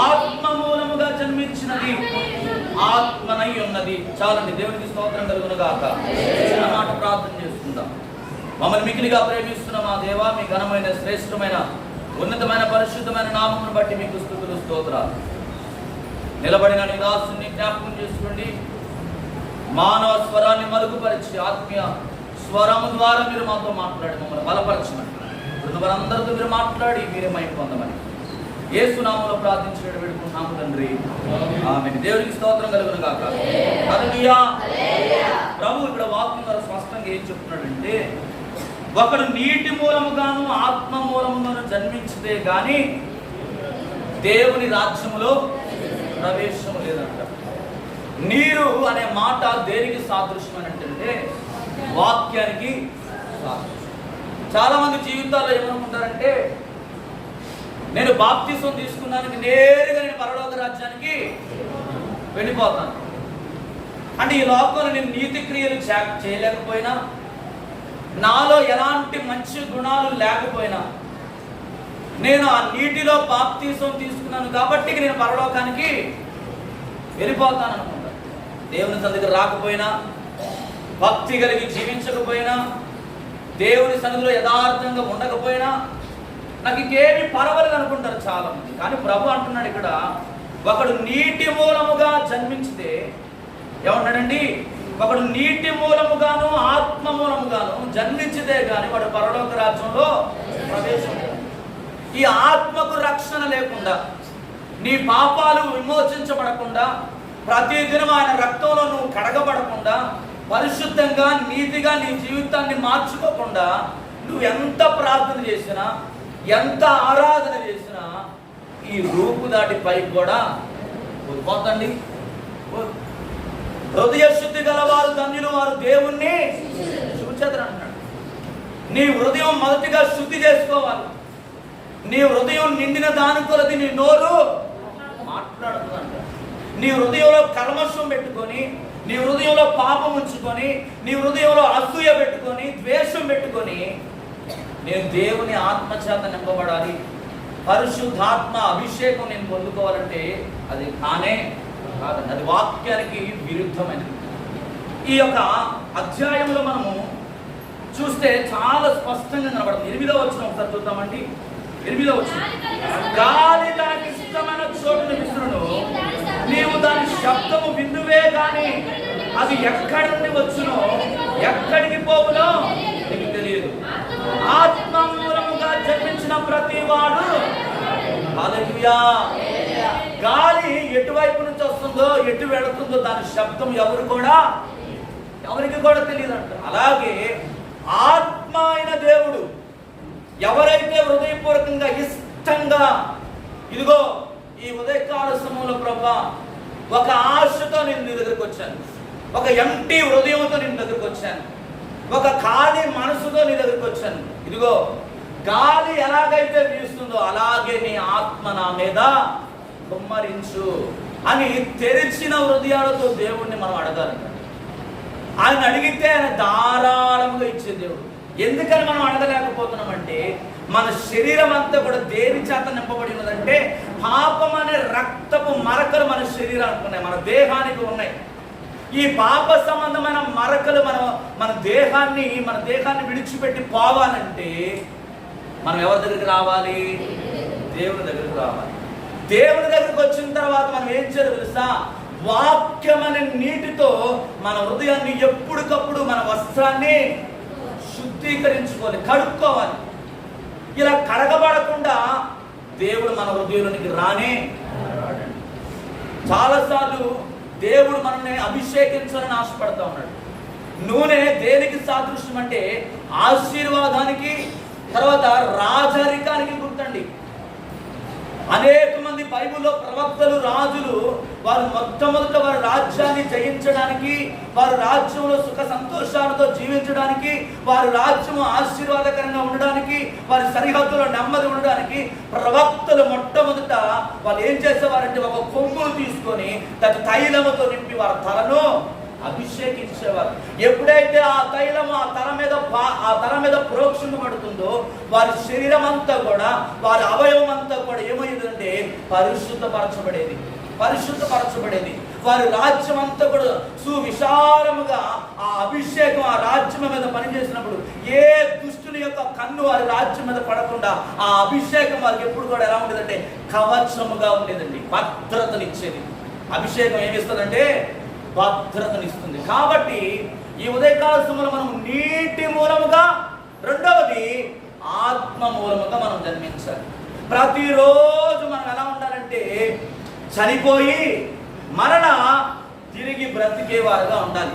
ఆత్మ మూలముగా జన్మించినది ఆత్మనై ఉన్నది. చాలండి. దేవునికి స్తోత్రం కలుగునుగాక. చిన్న మాట ప్రార్థన చేసుకుందాం. మమ్మల్ని మికిలిగా ప్రేమిస్తున్న మా దేవా, మీ ఘనమైన శ్రేష్టమైన ఉన్నతమైన పరిశుద్ధమైన నామమును బట్టి మీకు స్తుతులు స్తోత్రాలు. నిలబడిన నీ దాసుని జ్ఞాపకం చేసుకోండి. మానవ స్వరాన్ని మరుగుపరిచి ఆత్మీయ స్వరము ద్వారా మీరు మాతో మాట్లాడి మమ్మల్ని బలపరచమని, వారందరితో మీరు మాట్లాడి మీరే మైండ్ పొందమని యేసు నామములో ప్రార్థించినట్టు వేడుకుంటున్నాము తండ్రి. ఆమేన్. దేవునికి స్తోత్రం కలుగునుగాక. హల్లెలూయా. ప్రభు ఇక్కడ వాక్యం ద్వారా స్పష్టంగా ఏం చెప్తున్నాడంటే, ఒకడు నీటి మూలముగాను ఆత్మ మూలముగాను జన్మించితే గాని దేవుని రాజ్యములో ప్రవేశం లేదంట. నీరు అనే మాట దేనికి సాదృశ్యం అంటే వాక్యానికి సాదృశ్యం. చాలా మంది జీవితాల్లో ఏమనుకుంటారంటే, నేను బాప్తిసం తీసుకున్నానికి నేరుగా నేను పరలోక రాజ్యానికి వెళ్ళిపోతాను అంటే, ఈ లోకంలో నేను నీతి క్రియలు చేయలేకపోయినా, నాలో ఎలాంటి మంచి గుణాలు లేకపోయినా, నేను ఆ నీటిలో బాప్తిసం తీసుకున్నాను కాబట్టి నేను పరలోకానికి వెళ్ళిపోతాను అనుకుంటా. దేవుని సన్నిధికి రాకపోయినా, భక్తి కలిగి జీవించకపోయినా, దేవుని సన్నిధిలో యథార్థంగా ఉండకపోయినా నాకు ఇంకేమీ పర్వాలేదు అనుకుంటారు చాలా మంది. కానీ ప్రభు అంటున్నాడు ఇక్కడ, ఒకడు నీటి మూలముగా జన్మించితే ఏమన్నాడండి, ఒకడు నీటి మూలముగాను ఆత్మ మూలముగాను జన్మించితే గాని వాడు పరలోక రాజ్యంలో ప్రవేశం. ఈ ఆత్మకు రక్షణ లేకుండా, నీ పాపాలు విమోచించబడకుండా, ప్రతిదినం ఆయన రక్తంలో నువ్వు కడగబడకుండా, పరిశుద్ధంగా నీతిగా నీ జీవితాన్ని మార్చుకోకుండా నువ్వు ఎంత ప్రార్థన చేసినా, ఎంత ఆరాధన చేసినా ఈ రూపు దాటి పైకి కూడా పోతండి. హృదయ శుద్ధి గల వారు ధన్యులు, వారు దేవుణ్ణి చూచెదరు అంటున్నాడు. నీ హృదయం మొదటిగా శుద్ధి చేసుకోవాలి. నీ హృదయం నిండిన దాని కొలది నీ నోరు మాట్లాడుతుందంట. నీ హృదయంలో కల్మషం పెట్టుకొని, నీ హృదయంలో పాపం ఉంచుకొని, నీ హృదయంలో అసూయ పెట్టుకొని, ద్వేషం పెట్టుకొని, నేను దేవుని ఆత్మచేత నింపబడాలి, పరిశుద్ధాత్మ అభిషేకం నేను పొందుకోవాలంటే అది కానే కాదండి. అది వాక్యానికి విరుద్ధమైనది. ఈ యొక్క అధ్యాయంలో మనము చూస్తే చాలా స్పష్టంగా కనబడుతుంది. 8వ వచనం ఒకసారి చూద్దామండి. 8వ వచనం, గాలి దానికి ఇష్టమైన చోటును విసురును, నీవు దాని శబ్దము విందువే గాని అది ఎక్కడి నుండి వచ్చునో ఎక్కడికి పోవునో నీకు తెలియదు. ఆత్మ మూలముగా జన్మించిన ప్రతి వాడు, హల్లెలూయా, గాలి ఎటువైపు నుంచి వస్తుందో ఎటు వెళుతుందో దాని శబ్దం ఎవరికి కూడా తెలియదు అంట. అలాగే ఆత్మ అయిన దేవుడు ఎవరైతే హృదయపూర్వకంగా ఇష్టంగా, ఇదిగో ఈ ఉదయకాల సమయంలో ప్రభా ఒక ఆశతో నేను నీ దగ్గరికి వచ్చాను, ఒక ఎంటీ హృదయంతో నేను దగ్గరికి వచ్చాను, ఒక ఖాళీ మనసుతో నీ దగ్గరికి వచ్చాను, ఇదిగో గాలి ఎలాగైతే వీస్తుందో అలాగే నీ ఆత్మ నా మీద కుమ్మరించు అని తెరిచిన హృదయాలతో దేవుణ్ణి మనం అడగాలి. ఆయన అడిగితే ఆయన ధారాళంగా ఇచ్చే దేవుడు. ఎందుకని మనం అడగలేకపోతున్నామంటే మన శరీరం అంతా కూడా దేని చేత నింపబడి ఉన్నదంటే పాపం అనే రక్తపు మరకలు మన శరీరానికి ఉన్నాయి, మన దేహానికి ఉన్నాయి. ఈ పాప సంబంధమైన మరకలు మన దేహాన్ని విడిచిపెట్టి పోవాలంటే మనం ఎవరి దగ్గరికి రావాలి? దేవుని దగ్గరికి రావాలి. దేవుని దగ్గరికి వచ్చిన తర్వాత మనం ఏం చేయాలి తెలుసా? వాక్యం అనే నీటితో మన హృదయాన్ని ఎప్పటికప్పుడు మన వస్త్రాన్ని శుద్ధీకరించుకోవాలి, కడుక్కోవాలి. ఇలా కడగబడకుండా దేవుడు మన హృదయంలోనికి రానే. చాలాసార్లు దేవుడు మనల్ని అభిషేకించాలని ఆశపడతా ఉన్నాడు. నూనె దేనికి సాదృశ్యం అంటే ఆశీర్వాదానికి, తర్వాత రాజరికానికి గుర్తండి. అనేక మంది బైబిల్లో ప్రవక్తలు, రాజులు, వారు మొట్టమొదట వారి రాజ్యాన్ని జయించడానికి, వారి రాజ్యంలో సుఖ సంతోషాలతో జీవించడానికి, వారి రాజ్యము ఆశీర్వాదకరంగా ఉండడానికి, వారి సరిహద్దులో నెమ్మది ఉండడానికి ప్రవక్తలు మొట్టమొదట వాళ్ళు ఏం చేసేవారంటే ఒక కొమ్మును తీసుకొని దాని తైలముతో నింపి వారి తలను అభిషేకించేవారు. ఎప్పుడైతే ఆ తైలము ఆ తల మీద ప్రోక్షింపబడుతుందో వారి శరీరం అంతా కూడా, వారి అవయవం అంతా కూడా ఏమైందంటే పరిశుద్ధపరచబడేది. వారి రాజ్యం అంతా కూడా సువిశాలముగా ఆ అభిషేకం ఆ రాజ్యం మీద పనిచేసినప్పుడు ఏ దుష్టుని యొక్క కన్ను వారి రాజ్యం మీద పడకుండా ఆ అభిషేకం వారికి ఎప్పుడు కూడా ఎలా ఉండేదంటే కవచముగా ఉండేదండి, భద్రతనిచ్చేది. అభిషేకం ఏమిస్తుందంటే భద్రతనిస్తుంది. కాబట్టి ఈ ఉదయకాల సమయంలో మనం నీటి మూలముగా, రెండవది ఆత్మ మూలముగా మనం జన్మించాలి. ప్రతిరోజు మనం ఎలా ఉండాలంటే చనిపోయి మరణ తిరిగి బ్రతికేవారుగా ఉండాలి.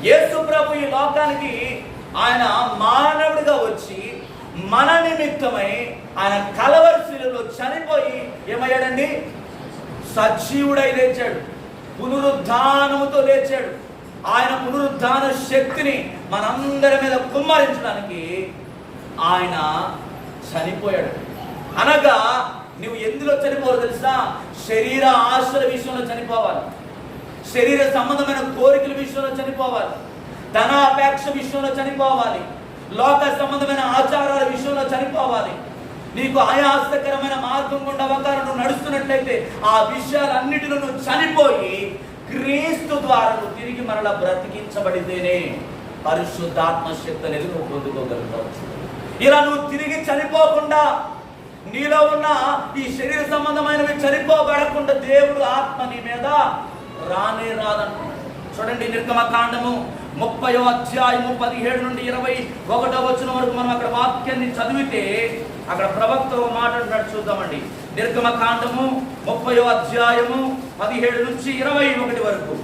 యేసు ప్రభు ఈ లోకానికి ఆయన మానవుడిగా వచ్చి మన నిమిత్తమై ఆయన కలవరి శిలువలో చనిపోయి ఏమయ్యాడండి? సజీవుడై లేచాడు, పునరుద్ధానముతో లేచాడు. ఆయన పునరుద్ధాన శక్తిని మనందరి మీద కుమ్మరించడానికి ఆయన చనిపోయాడు. అనగా నువ్వు ఎందులో చనిపోవాలి తెలుసా? శరీర ఆశల విషయంలో చనిపోవాలి, శరీర సంబంధమైన కోరికల విషయంలో చనిపోవాలి, ధనాపేక్ష విషయంలో చనిపోవాలి, లోక సంబంధమైన ఆచారాల విషయంలో చనిపోవాలి. నీకు ఆయాసకరమైన మార్గం గుండా నువ్వు నడుస్తున్నట్లయితే ఆ విషయాలన్నిటిలో నువ్వు చనిపోయి క్రీస్తు ద్వారా నువ్వు తిరిగి మరలా బ్రతికించబడితేనే పరిశుద్ధాత్మ శక్తి అనేది నువ్వు పొందుకోగలుగుతావు. ఇలా నువ్వు తిరిగి చనిపోకుండా, నీలో ఉన్న ఈ శరీర సంబంధమైనవి చనిపోబడకుండా దేవుడు ఆత్మ నీ మీద రానే రాదంటున్నాడు. చూడండి, నిర్గమకాండము 30వ అధ్యాయము 17 నుండి 21వ వచనం వరకు మనం అక్కడ వాక్యాన్ని చదివితే అక్కడ ప్రవక్త ఒక మాట అంటాడు, చూద్దామండి. నిర్గమకాండము 30వ అధ్యాయము 17 నుంచి 21 వరకు.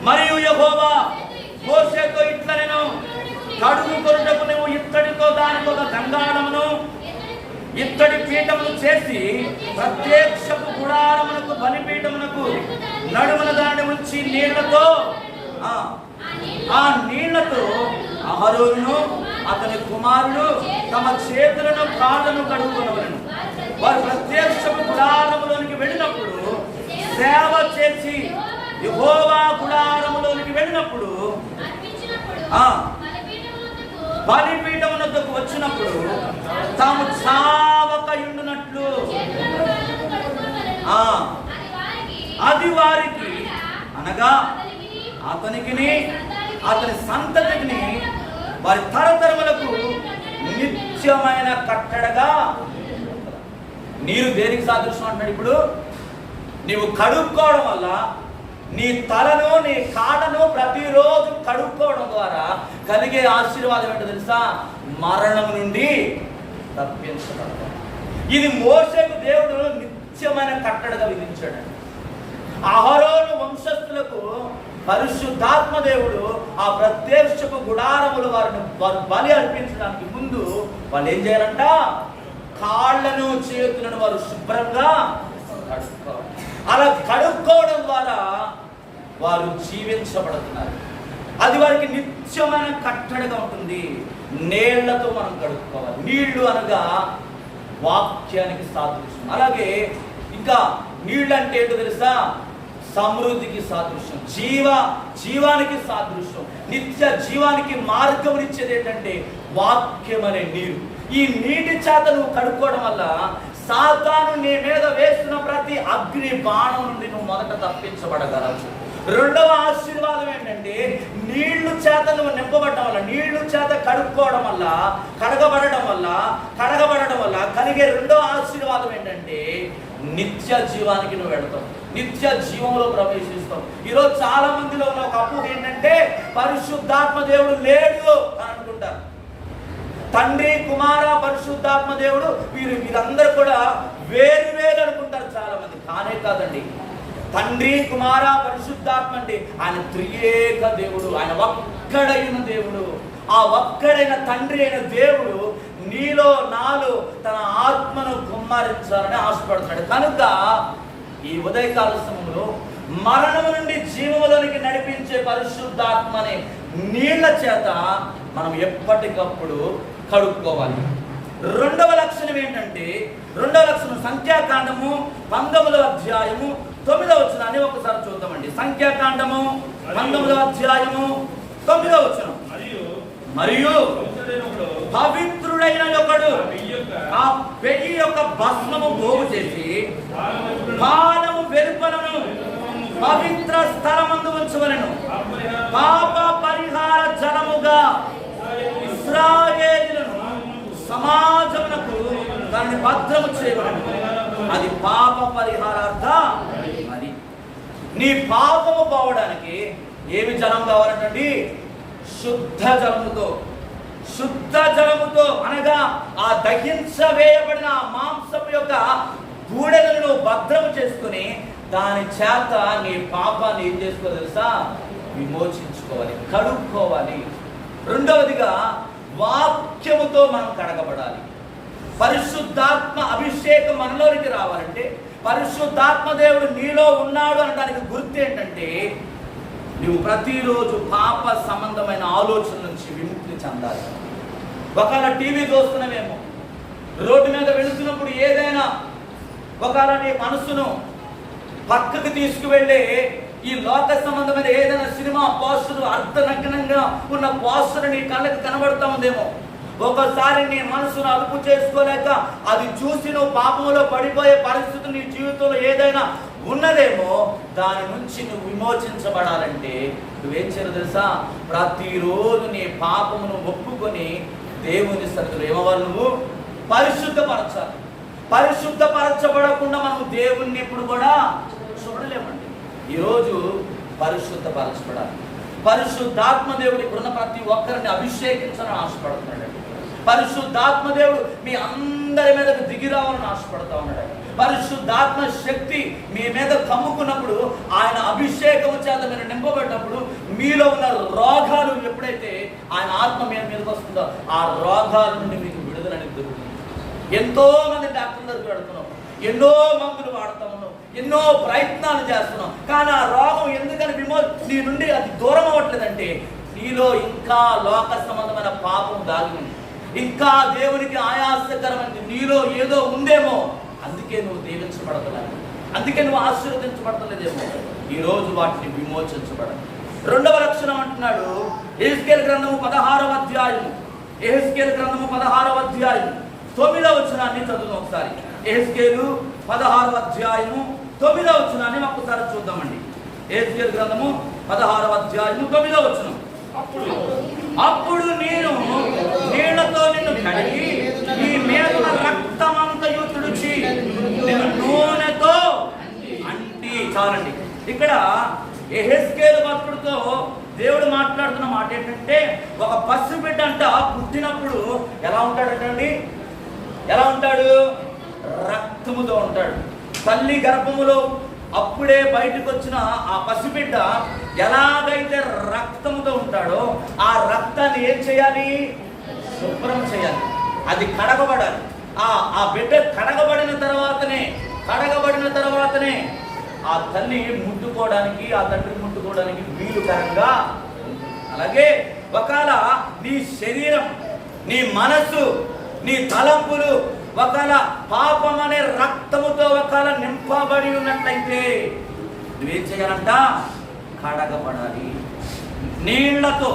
మరియు యెహోవా మోషేతో ఇట్లనెను, కడుగు కొనుటకు నువ్వు ఇత్తడితో దానికి ఒక గంగాళమును ఇత్తడి పీఠమును చేసి ప్రత్యక్షపు గుడారమునకు బలిపీఠమునకు నడుమున దాన్ని ఉంచి నీళ్లతో ఆ నీళ్లతో అహరోనును అతని కుమారుడు తమ చేతులను కాళ్ళను కడుగుకొనవలెను. వారు ప్రత్యక్షపు గుడారములోనికి వెళ్ళినప్పుడు సేవ చేసి యెహోవా గుడారములోనికి వెళ్ళినప్పుడు బలిపీఠమునకు వచ్చినప్పుడు తాము చావక ఉండునట్లు అది వారికి అనగా అతనికిని అతని సంతతికిని వారి తరతరములకు నిత్యమైన కట్టడగా. నీరు దేనికి సాదృశ్యం అంటాడు? ఇప్పుడు నీవు కడుక్కోవడం వల్ల నీ తలను నీ కాడను ప్రతిరోజు కడుక్కోవడం ద్వారా కలిగే ఆశీర్వాదం ఏంటో తెలుసా? మరణం నుండి తప్పించబడతాం. ఇది మోషేకు దేవుడు నిత్యమైన కట్టడగా విధించాడు. అహరోను వంశస్థులకు పరిశుద్ధాత్మ దేవుడు ఆ ప్రత్యక్షపు గుడారములు వారు బలి అర్పించడానికి ముందు వాళ్ళు ఏం చేయాలంట? కాళ్ళను చేతులను వారు శుభ్రంగా కడుక్కోవాలి. అలా కడుక్కోవడం ద్వారా వారు జీవించబడుతున్నారు. అది వారికి నిత్యమైన కట్టడగా ఉంటుంది. నీళ్లతో మనం కడుక్కోవాలి. నీళ్లు అనగా వాక్యానికి సాదృశ్యం. అలాగే ఇంకా నీళ్ళు అంటే ఏంటో తెలుసా? సమృద్ధికి సాదృశ్యం, జీవానికి సాదృశ్యం, నిత్య జీవానికి మార్గం ఇచ్చేది ఏంటంటే వాక్యం అనే నీరు. ఈ నీటి చేత నువ్వు కడుక్కోవడం వల్ల సాతాను నీ మీద వేస్తున్న ప్రతి అగ్ని బాణం నుండి నువ్వు మొదట తప్పించబడగలవు. రెండవ ఆశీర్వాదం ఏంటంటే నీళ్లు చేత నువ్వు నింపబడటం వల్ల, నీళ్లు చేత కడుక్కోవడం వల్ల, కడగబడడం వల్ల కలిగే రెండవ ఆశీర్వాదం ఏంటంటే నిత్య జీవానికి నువ్వు వెళతావు, నిత్య జీవంలో ప్రవేశిస్తావు. ఈరోజు చాలా మందిలో ఉన్న ఒక అపోహ ఏంటంటే పరిశుద్ధాత్మ దేవుడు లేడు అని అనుకుంటారు. తండ్రి, కుమార, పరిశుద్ధాత్మ దేవుడు వీరందరూ కూడా వేరు అనుకుంటారు చాలా మంది. కానే కాదండి. తండ్రి, కుమార, పరిశుద్ధాత్మ అంటే ఆయన త్రియేక దేవుడు, ఆయన ఒక్కడైన దేవుడు. ఆ ఒక్కడైన తండ్రి అయిన దేవుడు నీలో నాలో తన ఆత్మను కుమ్మరించాలని ఆశపడుతున్నాడు. కనుక ఈ ఉదయకాల సమయంలో మరణము నుండి జీవములోనికి నడిపించే పరిశుద్ధాత్మని నీళ్ల చేత మనం ఎప్పటికప్పుడు కడుక్కోవాలి. రెండవ లక్షణం ఏంటంటే, రెండవ లక్షణం సంఖ్యాకాండము 19వ అధ్యాయము 9వ వచనాన్ని ఒకసారి చూద్దామండి. సంఖ్యాకాండము 19వ అధ్యాయము 9వ వచనం. మరియు పవిత్రుడైన ఒకడు ఆ పెయ్యి యొక్క భస్మము పోగు చేసి పానము వెలుపలను పవిత్ర స్థలమందు ఉంచవలెను. పాప పరిహార జలముగా ఇశ్రాయేలులను సమాజమునకు దాన్ని భద్రము చేయవలెను. అది పాప పరిహారార్థ. మరి నీ పాపము పోవడానికి ఏమి జలం కావాలంటండి? శుద్ధ జలముతో అనగా ఆ దహించవేయబడిన మాంసం యొక్క గూడెలను భద్రము చేసుకుని దాని చేత నీ పాపాన్ని ఏం చేసుకోవాలి తెలుసా? విమోచించుకోవాలి, కడుక్కోవాలి. రెండవదిగా వాక్యముతో మనం కడగబడాలి. పరిశుద్ధాత్మ అభిషేకం మనలోనికి రావాలంటే, పరిశుద్ధాత్మ దేవుడు నీలో ఉన్నాడు అనడానికి గుర్తు ఏంటంటే నువ్వు ప్రతిరోజు పాప సంబంధమైన ఆలోచన నుంచి విముక్తి చెందాలి. ఒకవేళ టీవీ చూస్తున్నావేమో, రోడ్డు మీద వెళుతున్నప్పుడు ఏదైనా ఒకవేళ నీ మనసును పక్కకు తీసుకువెళ్ళి ఈ లోక సంబంధమైన ఏదైనా సినిమా పోస్టర్, అర్ధనగ్నంగా ఉన్న పోస్టర్ నీ కళ్ళకి కనబడుతూ ఉందేమో. ఒకసారి నీ మనసును అదుపు చేసుకోలేక అది చూసి నువ్వు పాపంలో పడిపోయే పరిస్థితి నీ జీవితంలో ఏదైనా ఉన్నదేమో, దాని నుంచి నువ్వు విమోచించబడాలంటే నువ్వేం చేయాలి తెలుసా? ప్రతిరోజు నీ పాపమును ఒప్పుకొని దేవుని సన్నిధిలో ఏమవ్వాలి? నువ్వు పరిశుద్ధపరచాలి. పరిశుద్ధపరచబడకుండా మనం దేవుణ్ణి ఎప్పుడు కూడా చూడలేమండి. ఈరోజు పరిశుద్ధపరచబడాలి. పరిశుద్ధాత్మ దేవుడు ఇక్కడున్న ప్రతి ఒక్కరిని అభిషేకించాలని ఆశపడుతున్నాడు. పరిశుద్ధాత్మ దేవుడు మీ అందరి మీదకు దిగి రావాలని ఆశపడతా ఉన్నాడు. పరిశుద్ధాత్మ శక్తి మీ మీద కమ్ముకున్నప్పుడు, ఆయన అభిషేకం చేత మీరు నింపబడినప్పుడు మీలో ఉన్న రోగాలు ఎప్పుడైతే ఆయన ఆత్మ మీదకి వస్తుందో ఆ రోగాల నుండి మీకు విడుదల అనేది దొరుకుతుంది. ఎంతో మంది డాక్టర్ల దగ్గరికి వెళ్తున్నాం, ఎన్నో మందులు వాడుతా ఉన్నాం, ఎన్నో ప్రయత్నాలు చేస్తున్నాం, కానీ ఆ రోగం ఎందుకని నీ నుండి అది దూరం అవ్వట్లేదంటే నీలో ఇంకా లోక సంబంధమైన పాపం దాగి ఉంది, ఇంకా దేవునికి ఆయాసకరమైనది నీలో ఏదో ఉందేమో. అందుకే నువ్వు దీవించబడతలేదు, అందుకే నువ్వు ఆశీర్వదించబడతలేదేమో. ఈరోజు వాటిని విమోచించబడాలి. రెండవ లక్షణం అంటున్నాడు యెహెజ్కేలు గ్రంథము 16వ అధ్యాయము, యెహెజ్కేలు గ్రంథము 16వ అధ్యాయము 9వ వచనాన్ని చదువుదాం ఒకసారి. యెహెజ్కేలు 16వ అధ్యాయము 9వ వచనాన్ని ఒక్కసారి చూద్దామండి. యెహెజ్కేలు గ్రంథము 16వ అధ్యాయము 9వ వచనం. అప్పుడు నేను నీళ్లతో నిన్ను కడిగి నీ మీద రక్తమంతయు తుడిచి నిన్ను నూనెతో అంటి. చాలండి. ఇక్కడ యెహెజ్కేలు భక్తుడితో దేవుడు మాట్లాడుతున్న మాట ఏంటంటే, ఒక పసిబిడ్డ అంట పుట్టినప్పుడు ఎలా ఉంటాడంటండి? ఎలా ఉంటాడు? రక్తముతో ఉంటాడు. తల్లి గర్భములో అప్పుడే బయటకు వచ్చిన ఆ పసిబిడ్డ ఎలాగైతే రక్తముతో ఉంటాడో ఆ రక్తాన్ని ఏం చేయాలి? శుభ్రం చేయాలి, అది కడగబడాలి. ఆ బిడ్డ కడగబడిన తర్వాతనే ఆ తల్లి ముట్టుకోవడానికి, ఆ తండ్రి ముట్టుకోవడానికి వీలుకరంగా. అలాగే ఒకవేళ నీ శరీరం, నీ మనసు, నీ తలంపులు ఒకవేళ పాపం అనే రక్తముతో ఒకవేళ నింపబడి ఉన్నట్లయితే నువ్వేం చేయాలంట? కడగబడాలి. నీళ్లతో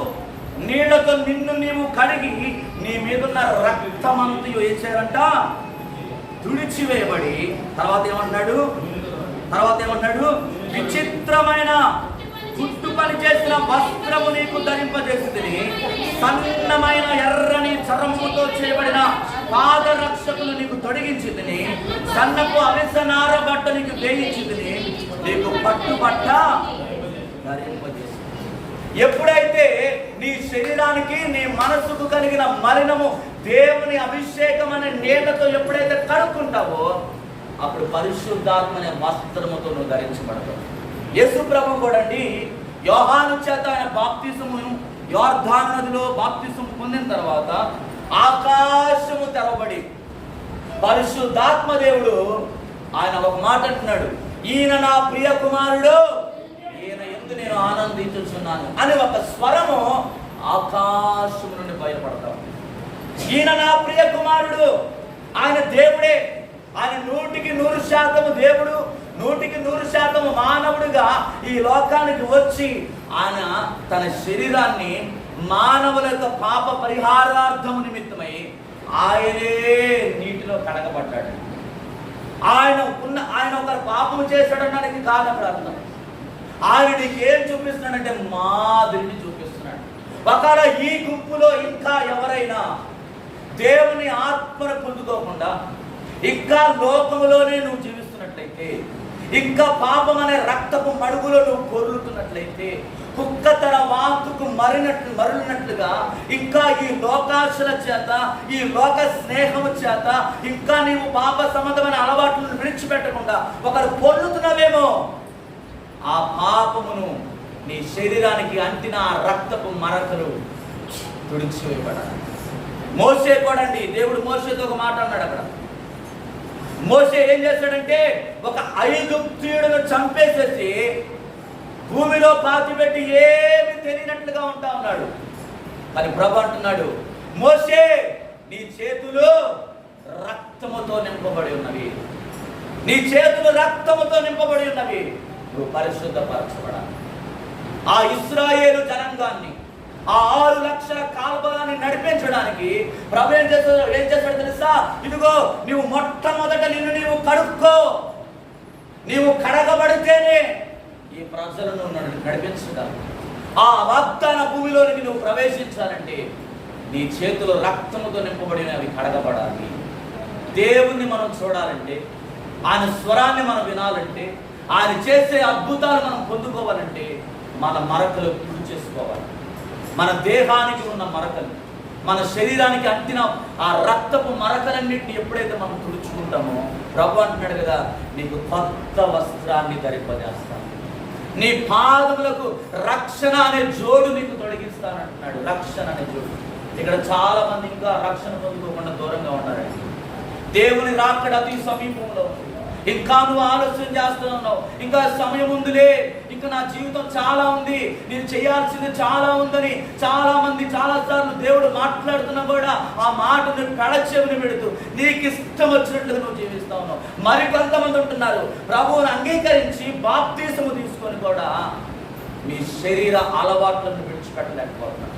నిన్ను నీవు కడిగి నీ మీదున్న రక్తమంతయు ఏం చేయాలంట? తుడిచివేయబడి తర్వాత ఏమన్నాడు? విచిత్రమైన చుట్టు పని చేసిన వస్త్రము నీకు ధరింపజేసింది, సన్నమైన ఎర్రని చరముతో చేయబడిన పాదరక్షకులు నీకు తొడిగించింది, సన్నపు అవిసనార బట్ట నీకు వేయించింది, నీకు పట్టుబట్ట ధరింపజేసింది. ఎప్పుడైతే నీ శరీరానికి, నీ మనసుకు కలిగిన మలినము దేవుని అభిషేకం అనే నీళ్లతో ఎప్పుడైతే కడుక్కుంటావో అప్పుడు పరిశుద్ధాత్మ అనే వస్త్రముతో నువ్వు ధరించబడతావు. యేసు ప్రభు కూడా అండి యోహాను చేత ఆయన బాప్తిసము యోర్దాను నదిలో బాప్తిసం పొందిన తర్వాత ఆకాశము తెరవబడి పరిశుద్ధాత్మ దేవుడు ఆయన ఒక మాట అంటున్నాడు, ఈయన నా ప్రియ కుమారుడు, ఈయన యందు నేను ఆనందించుచున్నాను అని ఒక స్వరము ఆకాశము నుండి బయలుపడతాం. ఈయన నా ప్రియ కుమారుడు, ఆయన దేవుడే, ఆయన 100% దేవుడు, 100% మానవుడిగా ఈ లోకానికి వచ్చి ఆయన తన శరీరాన్ని మానవుల యొక్క పాప పరిహారార్థము నిమిత్తమై ఆయనే నీటిలో కడగబడ్డాడు. ఆయన ఒకరు పాపము చేశాడనడానికి కాదు అక్కడ అర్థం. ఆయన నీకు ఏం చూపిస్తున్నాడంటే మాదిరిని చూపిస్తున్నాడు. ఒకవేళ ఈ గుంపులో ఇంకా ఎవరైనా దేవుని ఆత్మను పొందుకోకుండా ఇంకా లోకములోనే నువ్వు జీవిస్తున్నట్లయితే, ఇంకా పాపం అనే రక్తపు మడుగులో నువ్వు పొర్లుతున్నట్లయితే, కుక్క తన వాంతుకు మరులినట్లుగా ఇంకా ఈ లోకాశల చేత, ఈ లోక స్నేహము చేత ఇంకా నీవు పాప సంబంధమైన అలవాట్లను విడిచిపెట్టకుండా ఒకరు పొర్లుతున్నావేమో, ఆ పాపమును నీ శరీరానికి అంటిన ఆ రక్తపు మరకలు తుడిచివేయబడాలి. మోషే కూడా అండి, దేవుడు మోషేతో ఒక మాట అన్నాడు. అక్కడ మోషే ఏం చేశాడంటే ఒక ఐగుప్తీయుడును చంపేసేసి భూమిలో పాతిపెట్టి ఏమి తెలియనట్లుగా ఉంటా ఉన్నాడు. కానీ ప్రభు అంటున్నాడు, మోషే నీ చేతులు రక్తముతో నింపబడి ఉన్నవి, నీ చేతులు రక్తముతో నింపబడి ఉన్నవి, నువ్వు పరిశుద్ధపరచబడాలి. ఆ ఇశ్రాయేలు జనాంగాన్ని, ఆ 6 లక్షల కాల్బలాన్ని నడిపించడానికి ప్రభు ఏం చేశాడు తెలుసా? ఇదిగో నీవు మొట్టమొదట నిన్ను నీవు కడుక్కో, నీవు కడగబడితేనే ఈ ప్రజలను నడిపించగలవు. ఆ వాగ్దాన భూమిలోనికి నువ్వు ప్రవేశించాలంటే నీ చేతులు రక్తముతో నింపబడిన అవి కడగబడాలి. దేవుణ్ణి మనం చూడాలంటే, ఆయన స్వరాన్ని మనం వినాలంటే, ఆయన చేసే అద్భుతాలు మనం పొందుకోవాలంటే మన మరకలు పూర్తి చేసుకోవాలి. తుడుచుకోవాలి. మన దేహానికి ఉన్న మరకలు, మన శరీరానికి అంటిన ఆ రక్తపు మరకలన్నింటినీ ఎప్పుడైతే మనం తుడుచుకుంటామో ప్రభు అంటున్నాడు కదా, నీకు కొత్త వస్త్రాన్ని ధరింపజేస్తాను, నీ పాదములకు రక్షణ అనే జోడు నీకు తొలగిస్తానంటున్నాడు. రక్షణ అనే జోడు. ఇక్కడ చాలా మంది ఇంకా రక్షణ పొందుకోకుండా దూరంగా ఉన్నారండి. దేవుని రాకడ అతి సమీపంలో ఉంది. ఇంకా నువ్వు ఆలోచన చేస్తున్నావు, ఇంకా సమయం ఉందిలే, ఇంకా నా జీవితం చాలా ఉంది, నేను చేయాల్సింది చాలా ఉందని చాలా మంది చాలాసార్లు దేవుడు మాట్లాడుతున్నా కూడా ఆ మాటను పెడచెవిని పెడుతూ నీకు ఇష్టం వచ్చినట్లుగా నువ్వు జీవిస్తా ఉన్నావు. మరికొంతమంది ఉంటున్నారు ప్రభువుని అంగీకరించి బాప్తీసము తీసుకొని కూడా మీ శరీర అలవాట్లను విడిచిపెట్టలేకపోతున్నారు,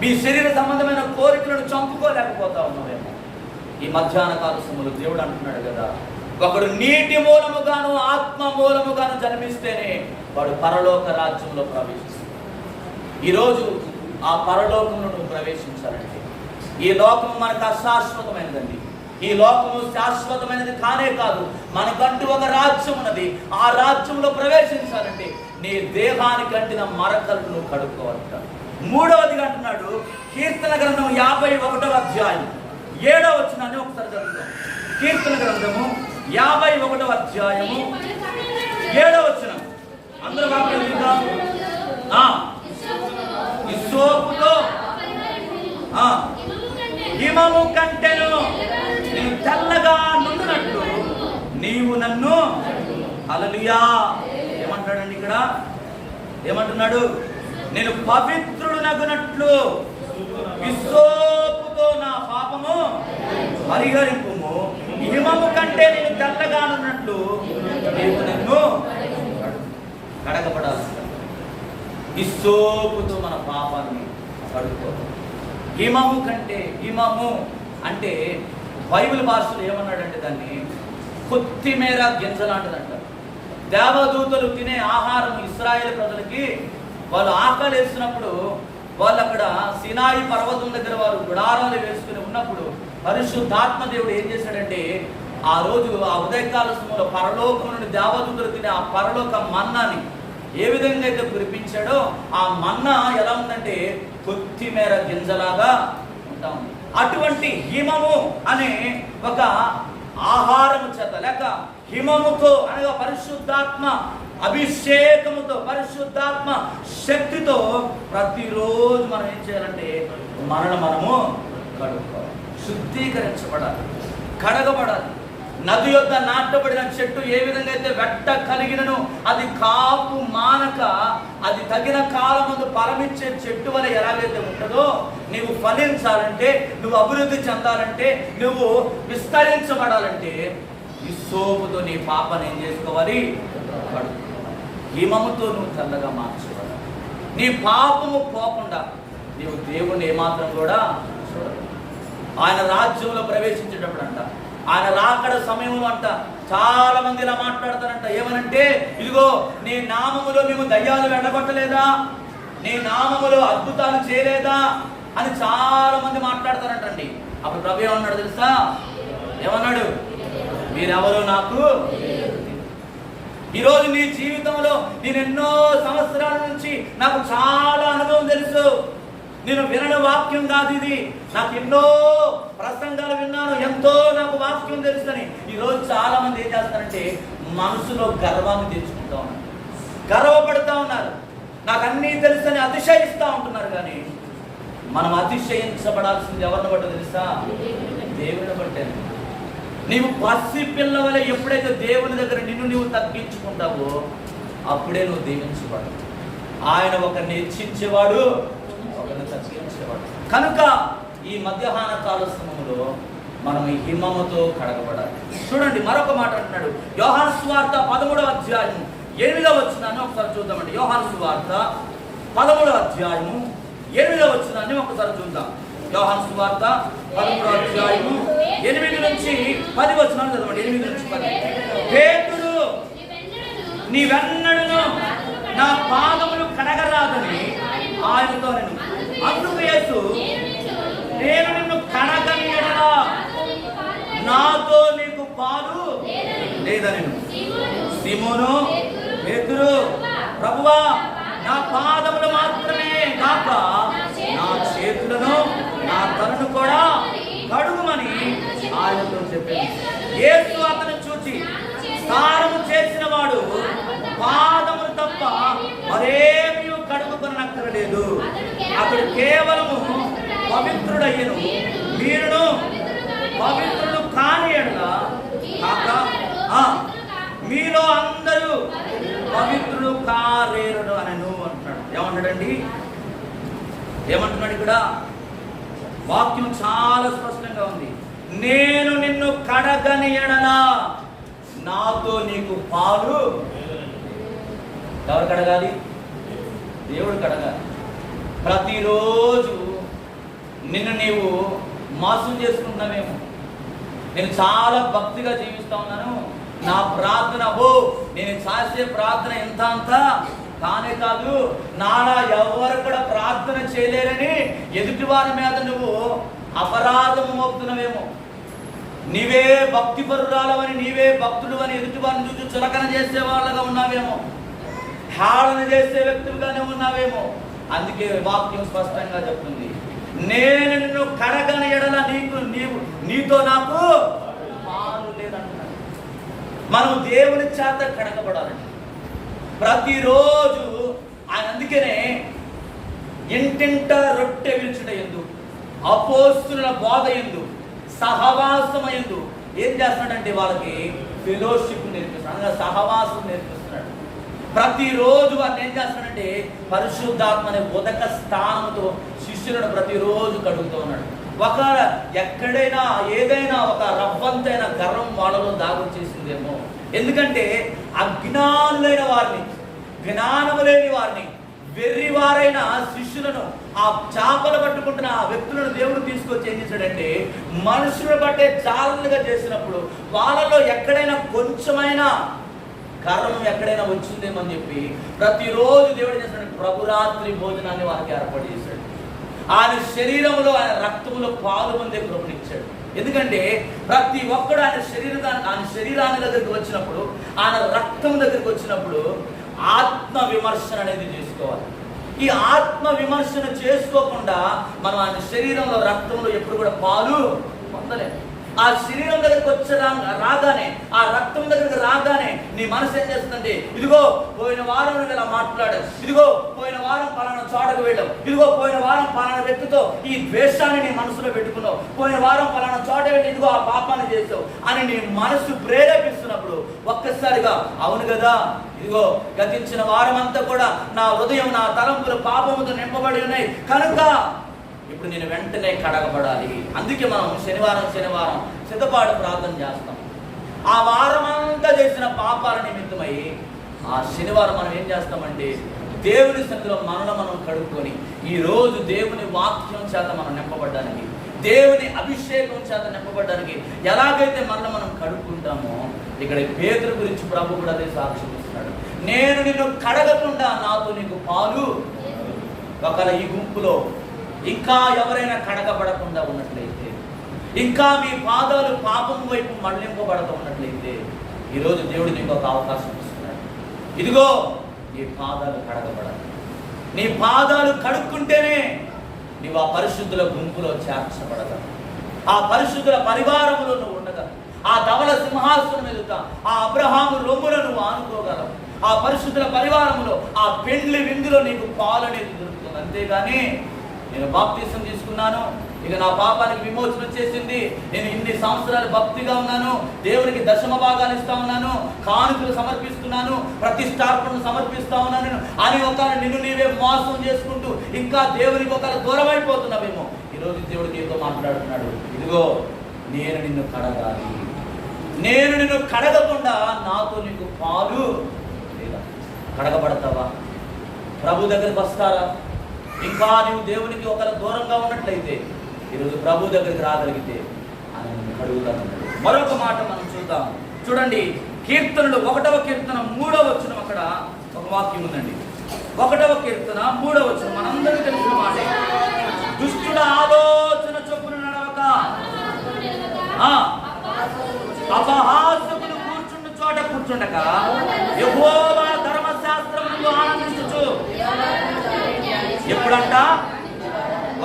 మీ శరీర సంబంధమైన కోరికలను చంపుకోలేకపోతా ఉన్నావేమో. ఈ మధ్యాహ్న కాల సమయంలో దేవుడు అంటున్నాడు కదా, ఒకడు నీటి మూలముగాను ఆత్మ మూలముగాను జన్మిస్తేనే వాడు పరలోక రాజ్యంలో ప్రవేశిస్తాడు. ఈరోజు ఆ పరలోకంలో నువ్వు ప్రవేశించాలంటే, ఈ లోకం మనకు అశాశ్వతమైనదండి. ఈ లోకము శాశ్వతమైనది కానే కాదు, మనకంటూ ఒక రాజ్యం ఉన్నది. ఆ రాజ్యంలో ప్రవేశించాలంటే నీ దేహానికి అంటిన మరకలు నువ్వు కడుక్కోవాలంట. మూడవదిగా అంటున్నాడు కీర్తన గ్రంథం 51వ అధ్యాయం 7వ వచనాన్ని ఒకసారి చదువుతాం. కీర్తన గ్రంథము 51వ అధ్యాయము 7వ వచనం. అందరూ వాక్యం చూద్దాం. ఇస్సోపుతో హిమము కంటెను నేను తెల్లగా నుండునట్లు నీవు నన్ను. హల్లెలూయా. ఏమంటాడండి ఇక్కడ? ఏమంటున్నాడు? నేను పవిత్రుడు నగునట్లు విశ్వపుతో నా పాపము పరిహరింపుము, హిమము కంటే నేను తెల్లగానున్నట్లు నీవు నన్ను కడగబడాలి. విశ్వపుతో మన పాపాన్ని కడుక్కోవాలి. హిమము కంటే, హిమము అంటే బైబిల్ భాషలో ఏమన్నాడంటే దాన్ని కొత్తిమీర గింజలాంటిదంట. దేవదూతలు తినే ఆహారం ఇశ్రాయేలు ప్రజలకి వాళ్ళు ఆకలి వేసినప్పుడు వాళ్ళు అక్కడ సినాయి పర్వతం దగ్గర వారు గుడారాలు వేసుకుని ఉన్నప్పుడు పరిశుద్ధాత్మ దేవుడు ఏం చేశాడంటే ఆ రోజు ఆ ఉదయకాల సమయంలో పరలోకం నుండి దేవదూతలు తినే ఆ పరలోక మన్నాని ఏ విధంగా అయితే కురిపించాడో ఆ మన్నా ఎలా ఉందంటే కొత్తిమీర గింజలాగా ఉంటా ఉంది. అటువంటి హిమము అనే ఒక ఆహారము చేత లేక హిమముతో అనగా పరిశుద్ధాత్మ అభిషేకముతో పరిశుద్ధాత్మ శక్తితో ప్రతిరోజు మనం ఏం చేయాలంటే మనము కడుక్కోవాలి, శుద్ధీకరించబడాలి, కడగబడాలి. నది యొద్ద నాటబడిన చెట్టు ఏ విధంగా అయితే వెట్ట కలిగినను అది కాపు మానక అది తగిన కాలమందు ఫలమిచ్చే చెట్టు వల్ల ఎలాగైతే ఉంటుందో, నీవు ఫలించాలంటే, నువ్వు అభివృద్ధి చెందాలంటే, నువ్వు విస్తరించబడాలంటే ఈ సోపుతో నీ పాపను ఏం చేసుకోవాలి? హిమముతో నువ్వు తెల్లగా మార్చబడాలి. నీ పాపము పోకుండా నీవు దేవుణ్ణి ఏమాత్రం కూడా చూడదు. ఆయన రాజ్యంలో ప్రవేశించేటప్పుడు అంట, ఆయన రాకడ సమయంలో అంట చాలా మంది ఇలా మాట్లాడతారంట. ఏమనంటే, ఇదిగో నీ నామములో మేము దయ్యాలు వెళ్ళగొట్టలేదా, నీ నామములో అద్భుతాలు చేయలేదా అని చాలా మంది మాట్లాడతారంటండి. అప్పుడు ప్రభు ఏమన్నాడు తెలుసా? ఏమన్నాడు? మీరెవరో నాకు. ఈరోజు నీ జీవితంలో నేను ఎన్నో సంవత్సరాల నుంచి నాకు చాలా అనుభవం తెలుసు, నేను వినని వాక్యం కాదు ఇది, నాకు ఎన్నో ప్రసంగాలు విన్నాను, ఎంతో నాకు వాక్యం తెలుసని ఈరోజు చాలా మంది ఏం చేస్తారంటే మనసులో గర్వాన్ని తెచ్చుకుంటా ఉన్నారు, గర్వపడుతూ ఉన్నారు, నాకు అన్నీ తెలుసని అతిశయిస్తూ ఉంటున్నారు. కానీ మనం అతిశయించబడాల్సింది ఎవరిని బట్టి తెలుసా? దేవుని బట్టే. నీవు పసి పిల్ల వల్ల ఎప్పుడైతే దేవుని దగ్గర నిన్ను నీవు తగ్గించుకుంటావో అప్పుడే నువ్వు దీవించబడవు. ఆయన ఒకరిని హెచ్చించేవాడు, ఒకరిని తగ్గించేవాడు. కనుక ఈ మధ్యాహ్న కాల సమయంలో మనం ఈ హిమముతో కడగబడాలి. చూడండి మరొక మాట అంటున్నాడు. యోహాను సువార్త 13వ అధ్యాయం 8వ వచనాన్ని ఒకసారి చూద్దామండి. యోహాను సువార్త 13వ అధ్యాయము 8వ వచనాన్ని ఒకసారి చూద్దాం. యోహాను సువార్త 13వ అధ్యాయము 8 నుంచి 10 వచనాలు చదవండి. 8 నుంచి 10. పేతురు నీవెన్నడూను నా పాదములు కడగరాదని ఆయనతో నేను, అందుకు యేసు నేను నిన్ను కడగని యెడల నాతో నీకు పాలు లేదని. సీమోను పేతురు, ప్రభువా నా పాదములు మాత్రమే కాక నా చేతులను నా తలను కూడా కడుగుమని ఆయనతో చెప్పాను. యేసు అతను చూచి స్నానము చేసిన వాడు పాదములు తప్ప మరేమీ కడుగుకొనక్కరలేదు, అతడు కేవలము పవిత్రుడయ్యను. మీరును పవిత్రులు కాని ఎడల కాక మీలో అందరూ పవిత్రులు కారేరుడు అనను అంటున్నాడు. ఏమంటాడండి? ఏమంటున్నాడు ఇక్కడ? వాక్యం చాలా స్పష్టంగా ఉంది. నేను నిన్ను కడగని ఎడల నాతో నీకు పాలు. ఎవరు కడగాలి? దేవుడు కడగాలి. ప్రతిరోజు నిన్ను నీవు మోసం చేసుకుంటున్నావేమో. నేను చాలా భక్తిగా జీవిస్తా ఉన్నాను, నా ప్రార్థన నేను చేసే ప్రార్థన ఎంత అంతా కానే కాదు, నాలా ఎవరు కూడా ప్రార్థన చేయలేరని ఎదుటి వారి మీద నువ్వు అపరాధం మోపుతున్నావేమో. నీవే భక్తి పరురాలవని, నీవే భక్తుడు అని ఎదుటి వారిని చూసి చులకన చేసే వాళ్ళగా ఉన్నావేమో, హేళన చేసే వ్యక్తులుగానే ఉన్నావేమో. అందుకే వాక్యం స్పష్టంగా చెప్తుంది, నేను నిన్ను కడగని ఎడల నీతో నాకు పాలు లేదంటున్నాడు. మనం దేవుని చేత కడగబడాలండి ప్రతిరోజు. ఆయన అందుకనే ఇంటింట రొట్టె విరుచుట యందు, అపోస్తుల బోధ యందు, సహవాసం యందు ఏం చేస్తున్నాడంటే వాళ్ళకి ఫెలోషిప్ నేర్పిస్తున్నాడు, అనగా సహవాసం నేర్పిస్తున్నాడు. ప్రతిరోజు వారిని ఏం చేస్తున్నాడంటే పరిశుద్ధాత్మ అనే ఉదక స్థానంతో శిష్యులను ప్రతిరోజు కడుగుతూ ఉన్నాడు. ఒక ఎక్కడైనా ఏదైనా ఒక రవ్వంతైన గర్వం వాళ్ళలో దాగొచ్చేసిందేమో. ఎందుకంటే అజ్ఞానులైన వారిని, జ్ఞానము లేని వారిని, వెర్రివారైన శిష్యులను, ఆ చేపలు పట్టుకుంటున్న ఆ వ్యక్తులను దేవుడు తీసుకొచ్చి ఏం చేశాడంటే మనుషులను బట్టే జాలలుగా చేసినప్పుడు వాళ్ళలో ఎక్కడైనా కొంచెమైనా గర్వం ఎక్కడైనా వచ్చిందేమని చెప్పి ప్రతిరోజు దేవుడు చేశాడు ప్రభురాత్రి భోజనాన్ని వారికి ఏర్పాటు చేశాడు. ఆయన శరీరంలో, ఆయన రక్తంలో పాలు పొందే కృపనిచ్చాడు. ఎందుకంటే ప్రతి ఒక్కడు ఆయన శరీరాన్ని దగ్గరికి వచ్చినప్పుడు, ఆయన రక్తం దగ్గరికి వచ్చినప్పుడు ఆత్మ విమర్శన అనేది చేసుకోవాలి. ఈ ఆత్మ విమర్శన చేసుకోకుండా మనం ఆయన శరీరంలో, రక్తంలో ఎప్పుడు కూడా పాలు పొందలేము. ఆ శరీరం దగ్గరికి రాగానే, ఆ రక్తం దగ్గరికి రాగానే నీ మనసు ఏం చేస్తుందంటే, ఇదిగో పోయిన వారం నువ్వు ఇలా మాట్లాడావు, ఇదిగో పోయిన వారం పలానా చోటకు వెళ్ళావు, ఇదిగో పోయిన వారం పలానా వ్యక్తితో ఈ ద్వేషాన్ని నీ మనసులో పెట్టుకున్నావు, పోయిన వారం పలానా చోట వెళ్ళి ఇదిగో ఆ పాపాన్ని చేసావు అని నీ మనసు ప్రేరేపిస్తున్నప్పుడు ఒక్కసారిగా అవును కదా, ఇదిగో గతించిన వారం అంతా కూడా నా హృదయం, నా తలంపులు పాపముతో నింపబడి ఉన్నాయి కనుక ఇప్పుడు నేను వెంటనే కడగబడాలి. అందుకే మనం శనివారం సిద్ధపాటు ప్రార్థన చేస్తాం. ఆ వారం అంతా చేసిన పాపాల నిమిత్తమై ఆ శనివారం మనం ఏం చేస్తామంటే దేవుని సన్నిధిలో మనలో మనం కడుక్కొని ఈరోజు దేవుని వాక్యం చేత మనం నింపబడ్డానికి, దేవుని అభిషేకం చేత నింపబడ్డానికి ఎలాగైతే మనలో మనం కడుక్కుంటామో ఇక్కడ పేతురు గురించి ప్రభు కూడా అదే సాక్ష్యం ఇస్తున్నాడు. నేను నిన్ను కడగకుండా నాతో నీకు పాలు. ఒకవేళ ఈ గుంపులో ఇంకా ఎవరైనా కడగబడకుండా ఉన్నట్లయితే, ఇంకా మీ పాదాలు పాపం వైపు మళ్లింపబడుతూ ఉన్నట్లయితే ఈరోజు దేవుడు నీకు ఒక అవకాశం ఇస్తున్నాడు. ఇదిగో నీ పాదాలు కడగబడాలి. నీ పాదాలు కడుక్కుంటేనే నీవు ఆ పరిశుద్ధుల గుంపులో చేర్చబడగలవు, ఆ పరిశుద్ధుల పరివారంలో నువ్వు ఉండగలవు, ఆ ధవల సింహాసనం ఎదుట ఆ అబ్రహాము రొమ్ములను నువ్వు ఆనుకోగలవు, ఆ పరిశుద్ధుల పరివారంలో ఆ పెండ్లి విందులో నీకు పాలు అనేది దొరుకుతుంది. అంతేగాని నేను బాప్తిసం తీసుకున్నాను, ఇక నా పాపానికి విమోచన వచ్చేసింది, నేను ఇన్ని సంవత్సరాలు భక్తిగా ఉన్నాను, దేవునికి దశమ భాగాలు ఇస్తా ఉన్నాను, కానుకలు సమర్పిస్తున్నాను, ప్రతిష్టార్పణను సమర్పిస్తా ఉన్నాను అని ఒకరు నిన్ను నీవే మోసం చేసుకుంటూ ఇంకా దేవునికి ఒకరు దూరం అయిపోతున్నావేమో. ఈరోజు దేవుడికి ఏదో మాట్లాడుతున్నాడు, ఇదిగో నేను నిన్ను కడగాలి, నేను నిన్ను కడగకుండా నాతో నీకు పాలు లేదా. కడగబడతావా? ప్రభు దగ్గరికి వస్తారా? ఇంకా నువ్వు దేవునికి ఒకరు దూరంగా ఉన్నట్లయితే ఈరోజు ప్రభు దగ్గరికి రాగలిగితే ఆయన కడుగుతాను. మరొక మాట మనం చూద్దాం. చూడండి, కీర్తనలు 1వ కీర్తన 3వ వచనం, అక్కడ ఒక వాక్యం ఉందండి. 1వ కీర్తన 3వ వచనం మనందరికీ తెలిసిన మాట. దుష్టుల ఆలోచన చొప్పున నడవక, అపహాసకులు కూర్చున్న చోట కూర్చుండక, యెహోవా ధర్మశాస్త్రమును ఆనందించుచు. ఎప్పుడంట?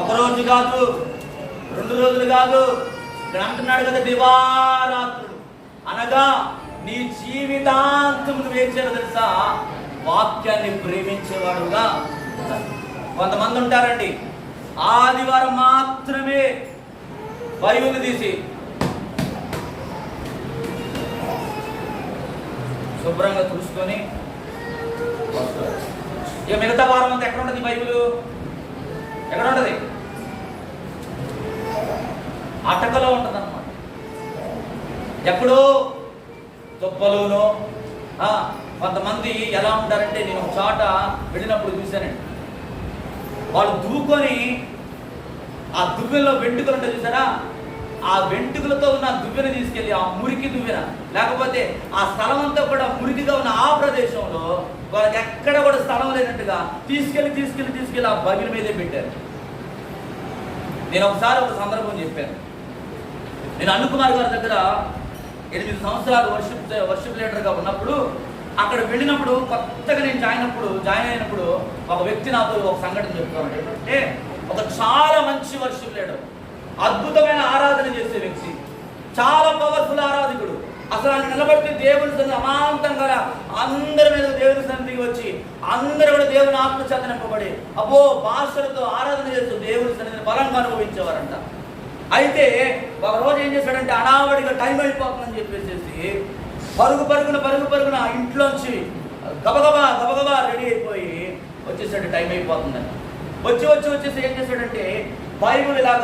ఒక రోజు కాదు, 2 రోజులు కాదు. ఇక్కడ అంటున్నాడు కదా, దివారాత్రులు అనగా నీ జీవితాంతం నువ్వేం చేయాలి తెలుసా? వాక్యాన్ని ప్రేమించేవాడుగా ఉండాలి. కొంతమంది ఉంటారండి, ఆదివారం మాత్రమే బైబిల్ తీసి శుభ్రంగా చూసుకొని వస్తారు. ఇక మిగతా వారం అంతా ఎక్కడ ఉంటుంది బైబిల్? ఎక్కడ ఉంటుంది? అటకలో ఉంటుంది అన్నమాట. ఎక్కడో తుప్పలోనో. కొంతమంది ఎలా ఉంటారంటే, నేను ఒక చోట వెళ్ళినప్పుడు చూశానండి, వాళ్ళు దూకొని ఆ దువ్వెలో వెంట్రుకలు ఉంటాయి చూసారా, ఆ వెంట్రుకలతో ఉన్న దువ్వెను తీసుకెళ్ళి, ఆ మురికి దువ్వెన లేకపోతే ఆ స్థలం అంతా కూడా మురికిగా ఉన్న ఆ ప్రదేశంలో వాళ్ళకి ఎక్కడ కూడా స్థలం లేనట్టుగా తీసుకెళ్ళి ఆ బైబిల్ మీదే పెట్టారు. నేను ఒకసారి ఒక సందర్భం చెప్పాను. నేను అన్నుకుమార్ గారి దగ్గర 8 సంవత్సరాలు వర్షిప్ లీడర్గా ఉన్నప్పుడు, అక్కడ వెళ్ళినప్పుడు కొత్తగా నేను జాయిన్ అయినప్పుడు ఒక వ్యక్తి నాతో ఒక సంఘటన చెప్తాను. ఏంటంటే, ఒక చాలా మంచి వర్షిప్ లీడర్, అద్భుతమైన ఆరాధన చేసే వ్యక్తి, చాలా పవర్ఫుల్ ఆరాధకుడు. అసలు ఆయన నిలబడితే దేవుని సన్నిధి అమాంతంగా అందరి మీద దేవుని సన్నిధికి వచ్చి అందరూ కూడా దేవుని ఆత్మచేత నింపబడి అబ్బో భాషలతో ఆరాధన చేస్తూ దేవుని సన్నిధిని బలంగా అనుభవించేవారంట. అయితే ఒక రోజు ఏం చేశాడంటే, అనావడిగా టైం అయిపోతుందని చెప్పేసి పరుగున ఇంట్లోంచి గబగబా రెడీ అయిపోయి వచ్చేసాడు. టైం అయిపోతుందని వచ్చేసి ఏం చేశాడంటే, బైబిల్ ఇలా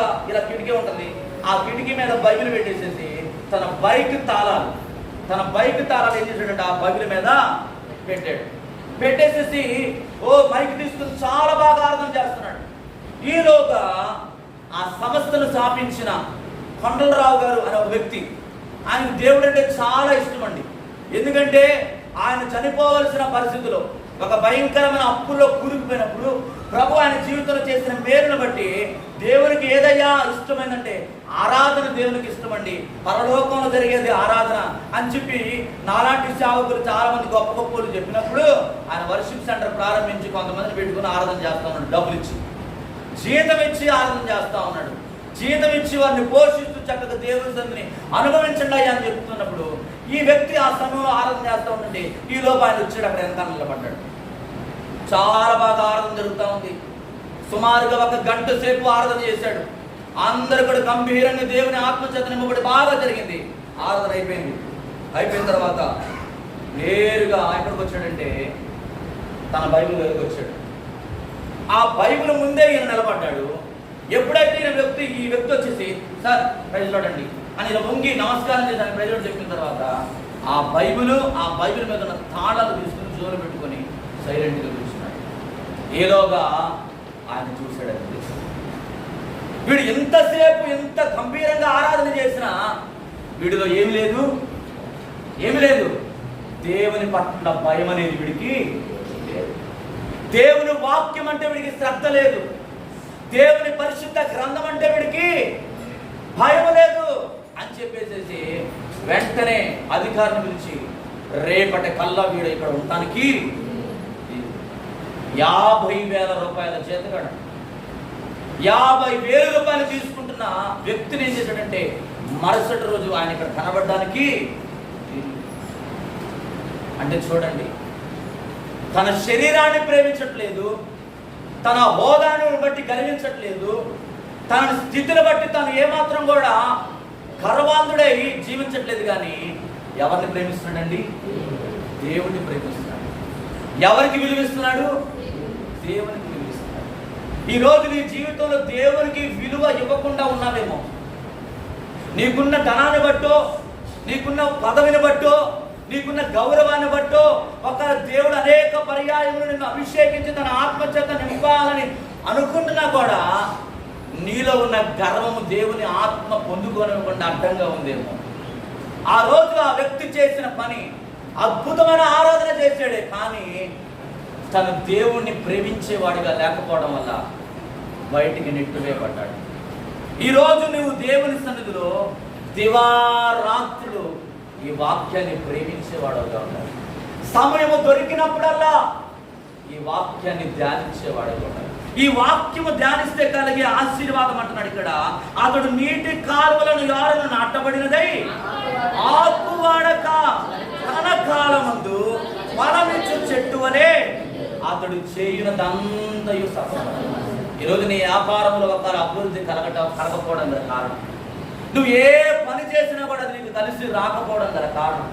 కిటికీ ఉంటుంది, ఆ కిటికీ మీద బైబిల్ పెట్టేసేసి తన బైక్ తాళాలు ఏం చేశాడంటే ఆ బైబిల్ మీద పెట్టేసేసి మైక్ తీసుకుని చాలా బాగా ఆరాధన చేస్తున్నాడు. ఈలోగా ఆ సంస్థను స్థాపించిన కొండలరావు గారు అనే ఒక వ్యక్తి, ఆయన దేవుడు అంటే చాలా ఇష్టం అండి. ఎందుకంటే ఆయన చనిపోవలసిన పరిస్థితిలో ఒక భయంకరమైన అప్పుల్లో కూరుకుపోయినప్పుడు ప్రభు ఆయన జీవితంలో చేసిన మేలును బట్టి దేవునికి ఏదయ్యా ఇష్టమైందంటే ఆరాధన దేవునికి ఇష్టమండి, పరలోకంలో జరిగేది ఆరాధన అని చెప్పి నాలాంటి సేవకులు చాలా మంది గొప్పలు చెప్పినప్పుడు ఆయన వర్షిప్ సెంటర్ ప్రారంభించి కొంతమందిని పెట్టుకుని ఆరాధన చేస్తా ఉన్నాడు. డబ్బులు ఇచ్చి, జీతం ఇచ్చి ఆరాధన చేస్తా ఉన్నాడు. జీతం ఇచ్చి వారిని పోషిస్తూ చక్కగా దేవుని సన్నిధిని అనుభవించండి అని చెప్తున్నప్పుడు ఈ వ్యక్తి ఆ సమయంలో ఆరాధన చేస్తూ ఉండండి. ఈ లోపు ఆయన వచ్చాడు, అక్కడ ఎంత నిలబడ్డాడు. చాలా బాగా ఆరాధన జరుగుతూ ఉంది. సుమారుగా 1 గంట సేపు ఆరాధన చేశాడు. అందరూ కూడా గంభీరంగా దేవుని ఆత్మచేత నింపబడి బాగా జరిగింది. ఆరాధన అయిపోయిన తర్వాత నేరుగా ఎక్కడికి వచ్చాడంటే తన బైబిల్ దగ్గరికి వచ్చాడు. ఆ బైబిల్ ముందే ఈయన నిలబడ్డాడు. ఎప్పుడైతే ఈ వ్యక్తి వచ్చేసి సార్ ప్రైజ్ లార్డ్ అండి అని ఇలా వంగి నమస్కారం చేశాను, ప్రైజ్ లార్డ్ చెప్పిన తర్వాత ఆ బైబిల్ మీద ఉన్న తాళాలు తీసుకుని జోలు పెట్టుకొని సైలెంట్గా కూర్చున్నాడు. ఏలోగా ఆయన చూశాడండి, వీడు ఎంతసేపు ఎంత గంభీరంగా ఆరాధన చేసినా వీడిలో ఏమి లేదు. దేవుని పట్ల భయం అనేది వీడికి లేదు. దేవుని వాక్యం అంటే వీడికి శ్రద్ధ లేదు. దేవుని పరిశుద్ధ గ్రంథం అంటే వీడికి భయం లేదు అని చెప్పేసి వెంటనే అధికారిని పిలిచి రేపటి కల్లా వీడు ఇక్కడ ఉండటానికి 50,000 రూపాయల చేతగాడు 50,000 రూపాయలు తీసుకుంటున్న వ్యక్తిని ఏం చేశాడంటే మరుసటి రోజు ఆయన ఇక్కడ కనబడడానికి. అంటే చూడండి, తన శరీరాన్ని ప్రేమించట్లేదు, తన హోదాను బట్టి గర్వించట్లేదు, తన స్థితిని బట్టి తను ఏమాత్రం కూడా గర్వాంధుడై జీవించట్లేదు. కానీ ఎవరిని ప్రేమిస్తున్నాడండి? దేవుడిని ప్రేమిస్తున్నాడు. ఎవరికి విలువిస్తున్నాడు? దేవునికి విలువిస్తున్నాడు. ఈరోజు నీ జీవితంలో దేవునికి విలువ ఇవ్వకుండా ఉన్నావేమో. నీకున్న ధనాన్ని బట్టో, నీకున్న పదవిని బట్టో, నీకున్న గౌరవాన్ని బట్టో ఒక దేవుడు అనేక పర్యాయములు నిన్ను అభిషేకించి తన ఆత్మచేత నింపాలని అనుకుంటున్నా కూడా నీలో ఉన్న గర్వము దేవుని ఆత్మ పొందుకోనివ్వకుండా అడ్డంగా ఉందేమో. ఆ రోజు ఆ వ్యక్తి చేసిన పని అద్భుతమైన ఆరాధన చేశాడే, కానీ తను దేవుణ్ణి ప్రేమించేవాడిగా లేకపోవడం వల్ల బయటికి నెట్టివేయబడ్డాడు. ఈరోజు నువ్వు దేవుని సన్నిధిలో దివారాత్రులు ఈ వాక్యాన్ని ప్రేమించేవాడుగా ఉండాలి. సమయము దొరికినప్పుడల్లా ఈ వాక్యాన్ని ధ్యానించేవాడుగా ఉండాలి. ఈ వాక్యము ధ్యానిస్తే కలిగే ఆశీర్వాదం అంటున్నాడు ఇక్కడ. అతడు నీటి కాలువలను యారును నాటబడినదై ఆకువాడక తన కాలమందు ఫలమిచ్చు చెట్టు వలె అతడు చేయునదంతయు సఫలమగును. ఈరోజు నీ వ్యాపారంలో ఒక అభివృద్ధి కలగకపోవడం గల కారణం, నువ్వు ఏ పని చేసినా కూడా అది నీకు కలిసి రాకపోవడం గల కారణం,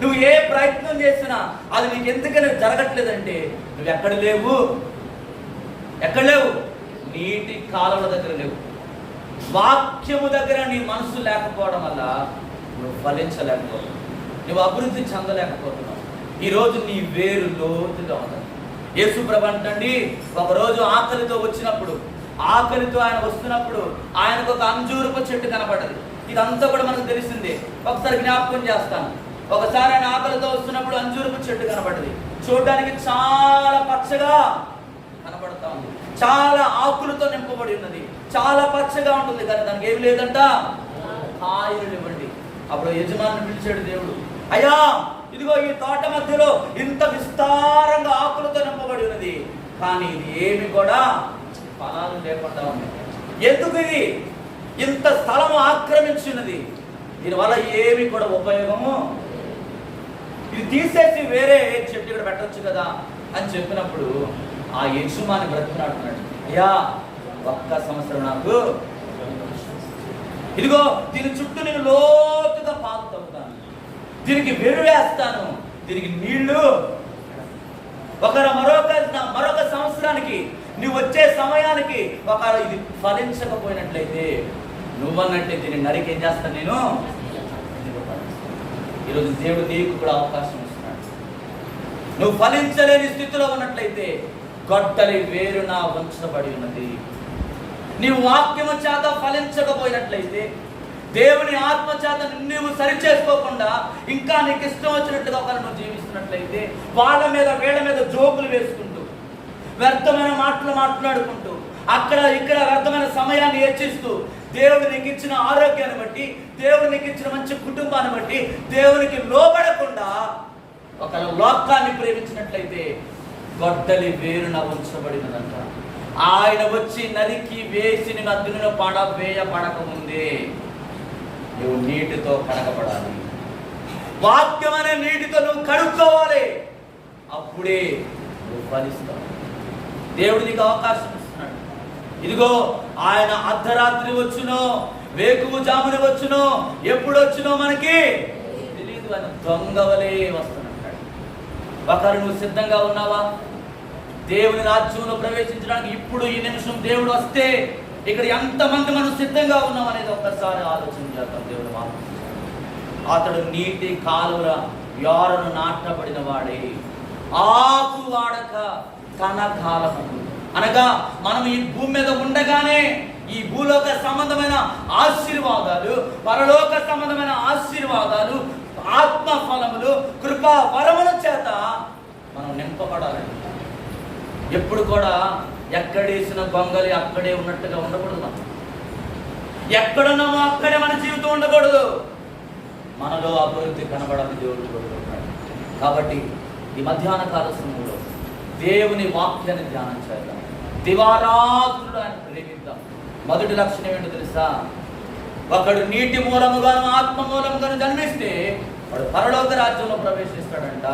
నువ్వు ఏ ప్రయత్నం చేసినా అది నీకు ఎందుకని జరగట్లేదంటే నువ్వు ఎక్కడ లేవు, నీటి కాలువల దగ్గర లేవు. వాక్యము దగ్గర నీ మనసు లేకపోవడం వల్ల నువ్వు ఫలించలేకపోతున్నావు, నువ్వు అభివృద్ధి చెందలేకపోతున్నావు. ఈరోజు నీ వేరు లోతుగా ఉన్నది. యేసు ప్రభు అంటండి, ఒకరోజు ఆకలితో వచ్చినప్పుడు, ఆకలితో ఆయన వస్తున్నప్పుడు ఆయనకు ఒక అంజూరపు చెట్టు కనపడ్డది. ఇదంతా కూడా మనకు తెలిసిందే. ఒకసారి జ్ఞాపకం చేస్తాను. ఒకసారి ఆయన ఆకలితో వస్తున్నప్పుడు అంజూరపు చెట్టు కనపడ్డది. చూడడానికి చాలా పచ్చగా కనపడతా ఉంది, చాలా ఆకులతో నింపబడి ఉన్నది, చాలా పచ్చగా ఉంటుంది. కానీ దానికి ఏమి లేదంట, కాయలు ఇవ్వండి. అప్పుడు యజమాని పిలిచాడు దేవుడు, అయ్యా ఇదిగో ఈ తోట మధ్యలో ఇంత విస్తారంగా ఆకులతో నింపబడి ఉన్నది, కానీ ఇది ఏమి కూడా ఫలాలు లేకుండా ఉంది. ఎందుకు ఇది ఇంత స్థలము ఆక్రమించి ఉన్నది? దీనివల్ల ఏమి కూడా ఉపయోగము, ఇది తీసేసి వేరే చెట్టు ఇక్కడ పెట్టచ్చు కదా అని చెప్పినప్పుడు ఆ యజమాని బ్రతికినాడున్నాడు, అయ్యా 1 సంవత్సరం నాకు ఇదిగో దీని చుట్టూ నేను లోతుగా పాలు తవ్వుతాను, దీనికి వేస్తాను, దీనికి నీళ్లు మరొక సంవత్సరానికి నువ్వు వచ్చే సమయానికి ఒకవేళ ఇది ఫలించకపోయినట్లయితే నువ్వన్నట్టే దీన్ని నరికి ఏం చేస్తాను నేను. ఈరోజు దేవుడు నీకు కూడా అవకాశం ఇస్తున్నాడు. నువ్వు ఫలించలేని స్థితిలో ఉన్నట్లయితే గొడ్డలి వేరున ఉంచబడి ఉన్నది. నీవు వాక్యము చేత ఫలించకపోయినట్లయితే, దేవుని ఆత్మ చేత నువ్వు సరిచేసుకోకుండా ఇంకా నీకు ఇష్టం వచ్చినట్టుగా ఒకరు నువ్వు జీవిస్తున్నట్లయితే, వాళ్ళ మీద వీళ్ళ మీద జోకులు వేసుకుంటూ, వ్యర్థమైన మాటలు మాట్లాడుకుంటూ, అక్కడ ఇక్కడ వ్యర్థమైన సమయాన్ని హెచ్చిస్తూ, దేవుడు నీకు ఇచ్చిన ఆరోగ్యాన్ని బట్టి, దేవుడు నీకు ఇచ్చిన మంచి కుటుంబాన్ని బట్టి దేవునికి లోబడకుండా ఒక లోకాన్ని ప్రేమించినట్లయితే గొడ్డలి వేరున ఉంచబడినదంట. ఆయన వచ్చి నరికి వేసి నదులను వేయబడకముందే నువ్వు నీటితో కడగబడాలి. వాక్యం అనే నీటితో నువ్వు కడుక్కోవాలి, అప్పుడే నువ్వు ఫలిస్తావు. దేవుడు నీకు అవకాశం ఇస్తున్నాడు. ఇదిగో ఆయన అర్ధరాత్రి వచ్చునో వేకువ జామున వచ్చునో ఎప్పుడు వచ్చునో మనకి తెలియదు. ఆయన దొంగవలే వస్తున్నట్టాడు. ఒకరు నువ్వు సిద్ధంగా ఉన్నావా దేవుని రాజ్యంలో ప్రవేశించడానికి? ఇప్పుడు ఈ నిమిషం దేవుడు వస్తే ఇక్కడ ఎంతమంది మనం సిద్ధంగా ఉన్నాం అనేది ఒక్కసారి ఆలోచన చేద్దాం. దేవుడు మాట, అతడు నీటి కాలువల యారును నాటబడిన వాడే ఆకు వాడక తన కాలము. అనగా మనం ఈ భూమి మీద ఉండగానే ఈ భూలోక సంబంధమైన ఆశీర్వాదాలు, పరలోక సంబంధమైన ఆశీర్వాదాలు, ఆత్మ ఫలములు, కృపా వరముల చేత మనం నింపబడాలి. ఎప్పుడు కూడా ఎక్కడేసిన గొంగలి అక్కడే ఉన్నట్టుగా ఉండకూడదు. మనం ఎక్కడున్నామో అక్కడే మన జీవితం ఉండకూడదు. మనలో అభివృద్ధి కనబడాలి దేవుడు కోరుకుంటున్నాడు. కాబట్టి ఈ మధ్యాహ్న కాల సమయంలో దేవుని వాక్యాన్ని ధ్యానం చేద్దాం. దివారాత్రులు ఆయన ప్రేమిద్దాం. మొదటి లక్షణం ఏంటో తెలుసా? ఒకడు నీటి మూలముగాను ఆత్మ మూలముగాను జన్మిస్తే వాడు పరలోక రాజ్యంలో ప్రవేశిస్తాడంట.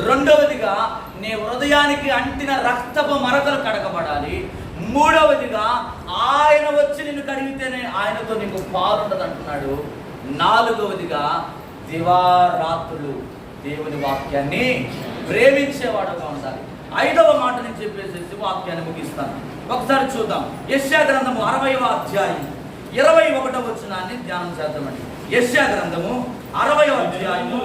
రెండవదిగా నీ హృదయానికి అంటిన రక్తపు మరకలు కడగబడాలి. మూడవదిగా ఆయన వచ్చి నిన్ను కడిగితేనే ఆయనతో నీకు పాలుండదు అంటున్నాడు. నాలుగవదిగా దివారాత్రులు దేవుని వాక్యాన్ని ప్రేమించేవాడుగా ఉండాలి. ఐదవ మాట నేను చెప్పేసి వాక్యాన్ని ముగిస్తాను. ఒకసారి చూద్దాం. యెషయా గ్రంథము 60వ అధ్యాయం 21వ వచనాన్ని ధ్యానం చేద్దామండి. యెషయా గ్రంథము 60వ అధ్యాయము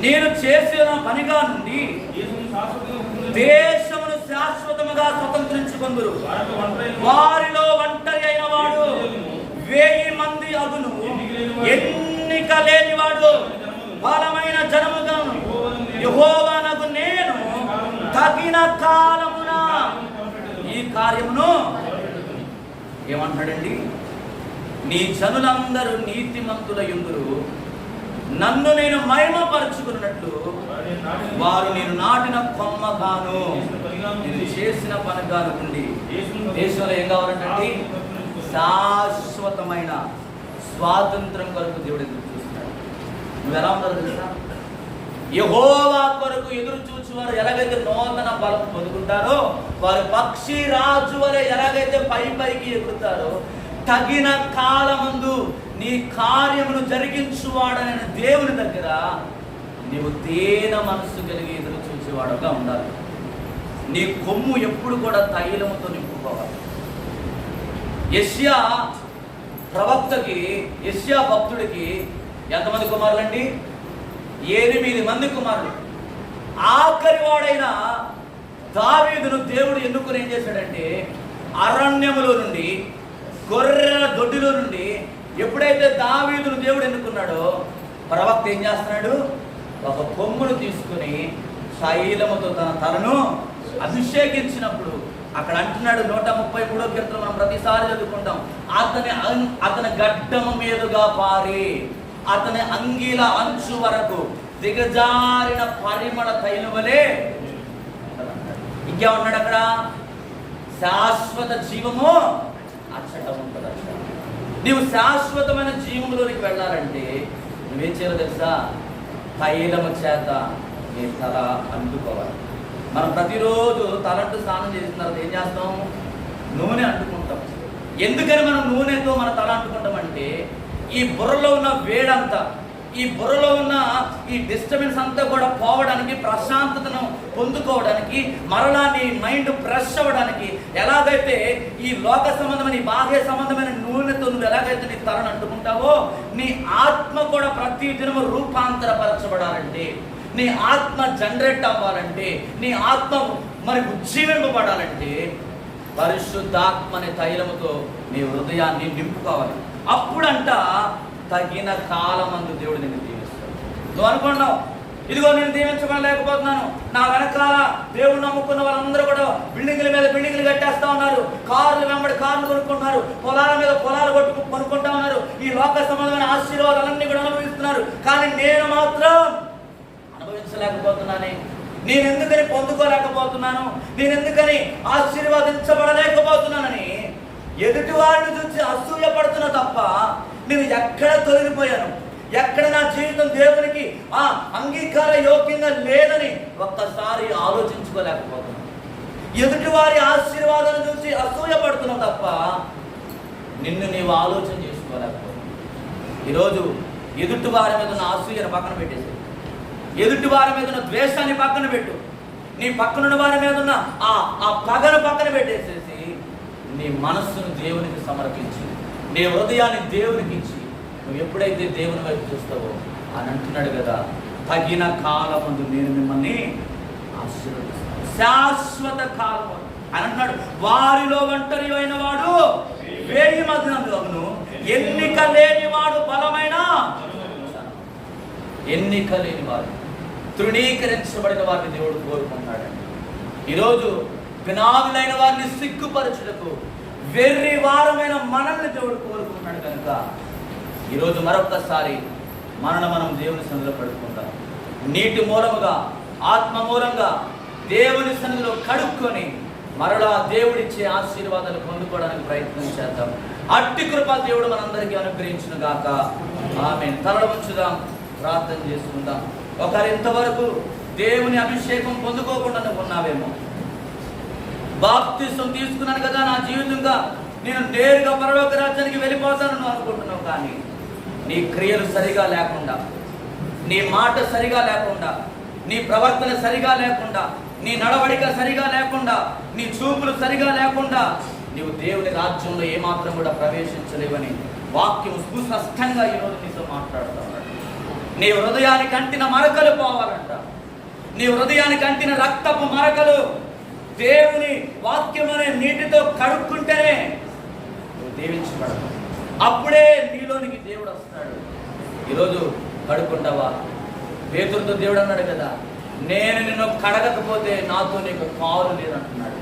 నేను చేసిన పనిగా నుండి దేశమును శాశ్వతముగా స్వతంత్రించుకొందురు. వారిలో ఒంటరి అయిన వాడు 1000 మంది అగును. ఎన్నిక లేనివాడు బలమైన జనముగాను యెహోవానగు నేను తగిన కాలమున ఈ కార్యమును ఏమంటాడండి? నీ జనులందరూ నీతిమంతుల యుందురు, నన్ను నేను మహిమపరుచుకున్నట్లు వారు నేను నాటిన కొమ్మగాను నేను చేసిన పనిగాను ఉండి దేశంలో ఏం కావాలంటే శాశ్వతమైన స్వాతంత్రం కొరకు దేవుడు ఎదురు చూస్తున్నాడు. నువ్వు ఎలా ఉన్నావు తెలుసా? యెహోవా కొరకు ఎదురు చూచి వారు ఎలాగైతే నూతన బలం పొందుకుంటారో, వారు పక్షి రాజు వలె ఎలాగైతే పైకి ఎగురుతారో, తగిన కాలమందు నీ కార్యమును జరిగించువాడనైన దేవుని దగ్గర నీవు తేన మనస్సు కలిగి ఎదురు చూసేవాడుగా ఉండాలి. నీ కొమ్ము ఎప్పుడు కూడా తైలముతో నింపుకోవాలి. యెషయా ప్రవక్తకి, యెషయా భక్తుడికి ఎంతమంది కుమారులండి? 8 మంది కుమారులు. ఆఖరి వాడైన దావీదును దేవుడు ఎన్నుకొని ఏం చేశాడంటే, అరణ్యములో నుండి, గొర్రెల దొడ్డిలో నుండి ఎప్పుడైతే దావీదును దేవుడు ఎన్నుకున్నాడో, ప్రవక్త ఏం చేస్తున్నాడు? ఒక కొమ్మును తీసుకుని శైలముతో తన తలను అభిషేకించినప్పుడు అక్కడ అంటున్నాడు, 133వ కీర్తన మనం ప్రతిసారి చదువుకుంటాం, అతని గడ్డము మీదుగా పారి అతని అంగీల అంచు వరకు దిగజారిన పరిమళ తైలం వలె. ఇంకేమన్నాడు అక్కడ? శాశ్వత జీవము అచ్చట ఉంటుంది. నీవు శాశ్వతమైన జీవంలోనికి వెళ్ళాలంటే నువ్వేం చేయాలో తెలుసా? తైలము చేత నీ తల అంటుకోవాలి. మనం ప్రతిరోజు తలంటు స్నానం చేసిన తర్వాత ఏం చేస్తాం? నూనె అంటుకుంటాం. ఎందుకని మనం నూనెతో మన తల అంటుకుంటామంటే, ఈ బుర్రలో ఉన్న వేడంతా, ఈ బుర్రలో ఉన్న ఈ డిస్టర్బెన్స్ అంతా కూడా పోవడానికి, ప్రశాంతతను పొందుకోవడానికి, మరలా నీ మైండ్ ఫ్రెష్ అవ్వడానికి, ఎలాగైతే ఈ లోక సంబంధమైన, ఈ బాహ్య సంబంధమైన నూనెతో నువ్వు ఎలాగైతే నీ తలను అంటుకుంటావో, నీ ఆత్మ కూడా ప్రతి దినము రూపాంతరపరచబడాలంటే, నీ ఆత్మ జనరేట్ అవ్వాలంటే, నీ ఆత్మ మరి ఉజ్జీవింపబడాలంటే పరిశుద్ధాత్మ అనే తైలముతో నీ హృదయాన్ని నింపుకోవాలి. అప్పుడంట తగిన కాలమందు దేవుడు నిన్ను దీవిస్తాడు. నువ్వు అనుకున్నావు, ఇదిగో నేను దీవించబడలేకపోతున్నాను, నా వెనకాల దేవుడు నమ్ముకున్న వాళ్ళందరూ కూడా బిల్డింగ్ల మీద బిల్డింగ్లు కట్టేస్తా ఉన్నారు, కార్లు వెంబడి కార్లు కొనుక్కుంటున్నారు, పొలాల మీద పొలాలు కొనుక్కుంటా ఉన్నారు, ఈ లోక సంబంధమైన ఆశీర్వాదాలన్నీ కూడా అనుభవిస్తున్నారు, కానీ నేను మాత్రం అనుభవించలేకపోతున్నానే, నేను ఎందుకని పొందుకోలేకపోతున్నాను, నేను ఎందుకని ఆశీర్వాదించబడలేకపోతున్నానని ఎదుటి వారిని చూసి అసూయ పడుతున్నా తప్ప నేను ఎక్కడ తొలగిపోయాను, ఎక్కడ నా జీవితం దేవునికి అంగీకార యోగ్యంగా లేదని ఒక్కసారి ఆలోచించుకోలేకపోతున్నాను. ఎదుటి వారి ఆశీర్వాదాన్ని చూసి అసూయ పడుతున్నావు తప్ప నిన్ను నీవు ఆలోచన చేసుకోలేకపోతున్నావు. ఈరోజు ఎదుటి వారి మీద ఉన్న అసూయను పక్కన పెట్టేసి, ఎదుటి వారి మీద ఉన్న ద్వేషాన్ని పక్కన పెట్టు, నీ పక్కనున్న వారి మీద ఉన్న ఆ పగను పక్కన పెట్టేసేసి నీ మనస్సును దేవునికి సమర్పించి, నీ హృదయాన్ని దేవునికి ఇచ్చి, నువ్వు ఎప్పుడైతే దేవుని వైపు చూస్తావో అని అంటున్నాడు కదా, తగిన కాలమందు నేను మిమ్మల్ని ఆశీర్వదిస్తాను, శాశ్వత కాలం అని అంటున్నాడు. వారిలో ఒంటరి అయిన వాడు 1000 మందిను, ఎన్నిక లేని వాడు బలమైన, ఎన్నిక లేని వాడు, తృణీకరించబడిన వారిని దేవుడు కోరుకుంటాడండి. ఈరోజు జ్ఞానులైన వారిని సిగ్గుపరచుటకు వెర్రి వారమైన మనల్ని దేవుడు కోరుకుంటున్నాడు. కనుక ఈరోజు మరొక్కసారి మనం దేవుని సన్నిధిలో పడుకుంటాం. నీటి మూలముగా, ఆత్మ మూలంగా దేవుని సన్నిధిలో కడుక్కొని మరలా దేవుడిచ్చే ఆశీర్వాదాలు పొందుకోవడానికి ప్రయత్నం చేద్దాం. అట్టి కృప దేవుడు మనందరికీ అనుగ్రహించును గాక. ఆమేన్. తలలు వంచుదాం, ప్రార్థన చేసుకుందాం. ఒకరు ఇంతవరకు దేవుని అభిషేకం పొందుకోకుండా ఉన్నావేమో, బాప్తిసం తీసుకున్నాను కదా, నా జీవితంగా నేను నేరుగా పరలోక రాజ్యానికి వెళ్ళిపోతానని అనుకుంటున్నావు, కానీ నీ క్రియలు సరిగా లేకుండా, నీ మాట సరిగా లేకుండా, నీ ప్రవర్తన సరిగా లేకుండా, నీ నడవడిక సరిగా లేకుండా, నీ చూపులు సరిగా లేకుండా నీవు దేవుని రాజ్యంలో ఏమాత్రం కూడా ప్రవేశించలేవని వాక్యం సుస్పష్టంగా ఈరోజు నీతో మాట్లాడుతూ ఉన్నాడు. నీ హృదయానికి అంటిన మరకలు పోవాలంట. నీ హృదయానికి అంటిన రక్తపు మరకలు దేవుని వాక్యం అనే నీటితో కడుక్కుంటేనే నువ్వు దీవించబడవు. అప్పుడే నీలోనికి దేవుడు వస్తాడు. ఈరోజు కడుక్కుంటావా? పేతురుతో దేవుడు అన్నాడు కదా, నేను నిన్ను కడగకపోతే నాతో నీకు పాలు లేదంటున్నాడు.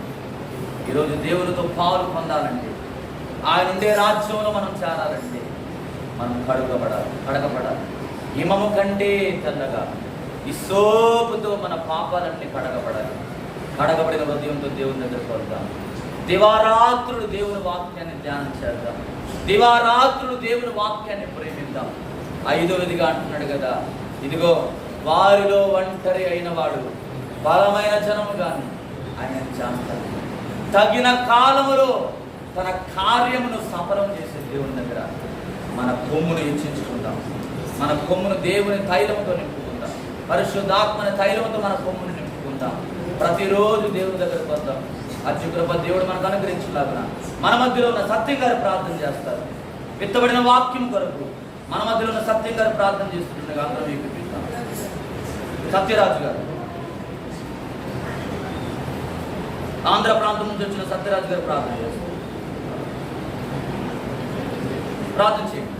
ఈరోజు దేవునితో పాలు పొందాలంటే, ఆయన ఉండే రాజ్యంలో మనం చేరాలంటే మనం కడగబడాలి. హిమము కంటే తెల్లగా హిస్సోపుతో మన పాపాలన్నీ కడగబడిన హృదయంతో దేవుని దగ్గరకు వద్దాం. దివారాత్రులు దేవుని వాక్యాన్ని ధ్యానం చేద్దాం. దివారాత్రులు దేవుని వాక్యాన్ని ప్రేమిద్దాం. 5వదిగా అంటున్నాడు కదా, ఇదిగో వారిలో ఒంటరి అయిన వాడు బలమైన జనము కానీ ఆయన జాంతాడు. తగిన కాలములో తన కార్యమును సఫలం చేసే దేవుని దగ్గర మన కొమ్మును హెచ్చించుకుందాం. మన కొమ్మును దేవుని తైలంతో నింపుకుందాం. పరిశుద్ధాత్మని తైలంతో మన కొమ్మును నింపుకుందాం. ప్రతిరోజు దేవుని దగ్గరకు వద్దాం. అత్యుకృప దేవుడు మనకు అనుగ్రహించలాగున మన మధ్యలో ఉన్న సత్యం గారు ప్రార్థన చేస్తారు. విత్తబడిన వాక్యం కొరకు మన మధ్యలో ఉన్న సత్యం గారు ప్రార్థన చేస్తుండగా అందరం ఏకీపిస్తాం. సత్యరాజు గారు, ఆంధ్ర ప్రాంతం నుంచి వచ్చిన సత్యరాజు గారు ప్రార్థన చేస్తారు. ప్రార్థన చేయండి.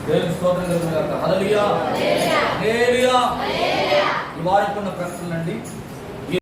దేవుని స్తోత్రం కలుగును గాక. హల్లెలూయా. హల్లెలూయా. ఈ వారికి ఉన్న ప్రశ్నలండి.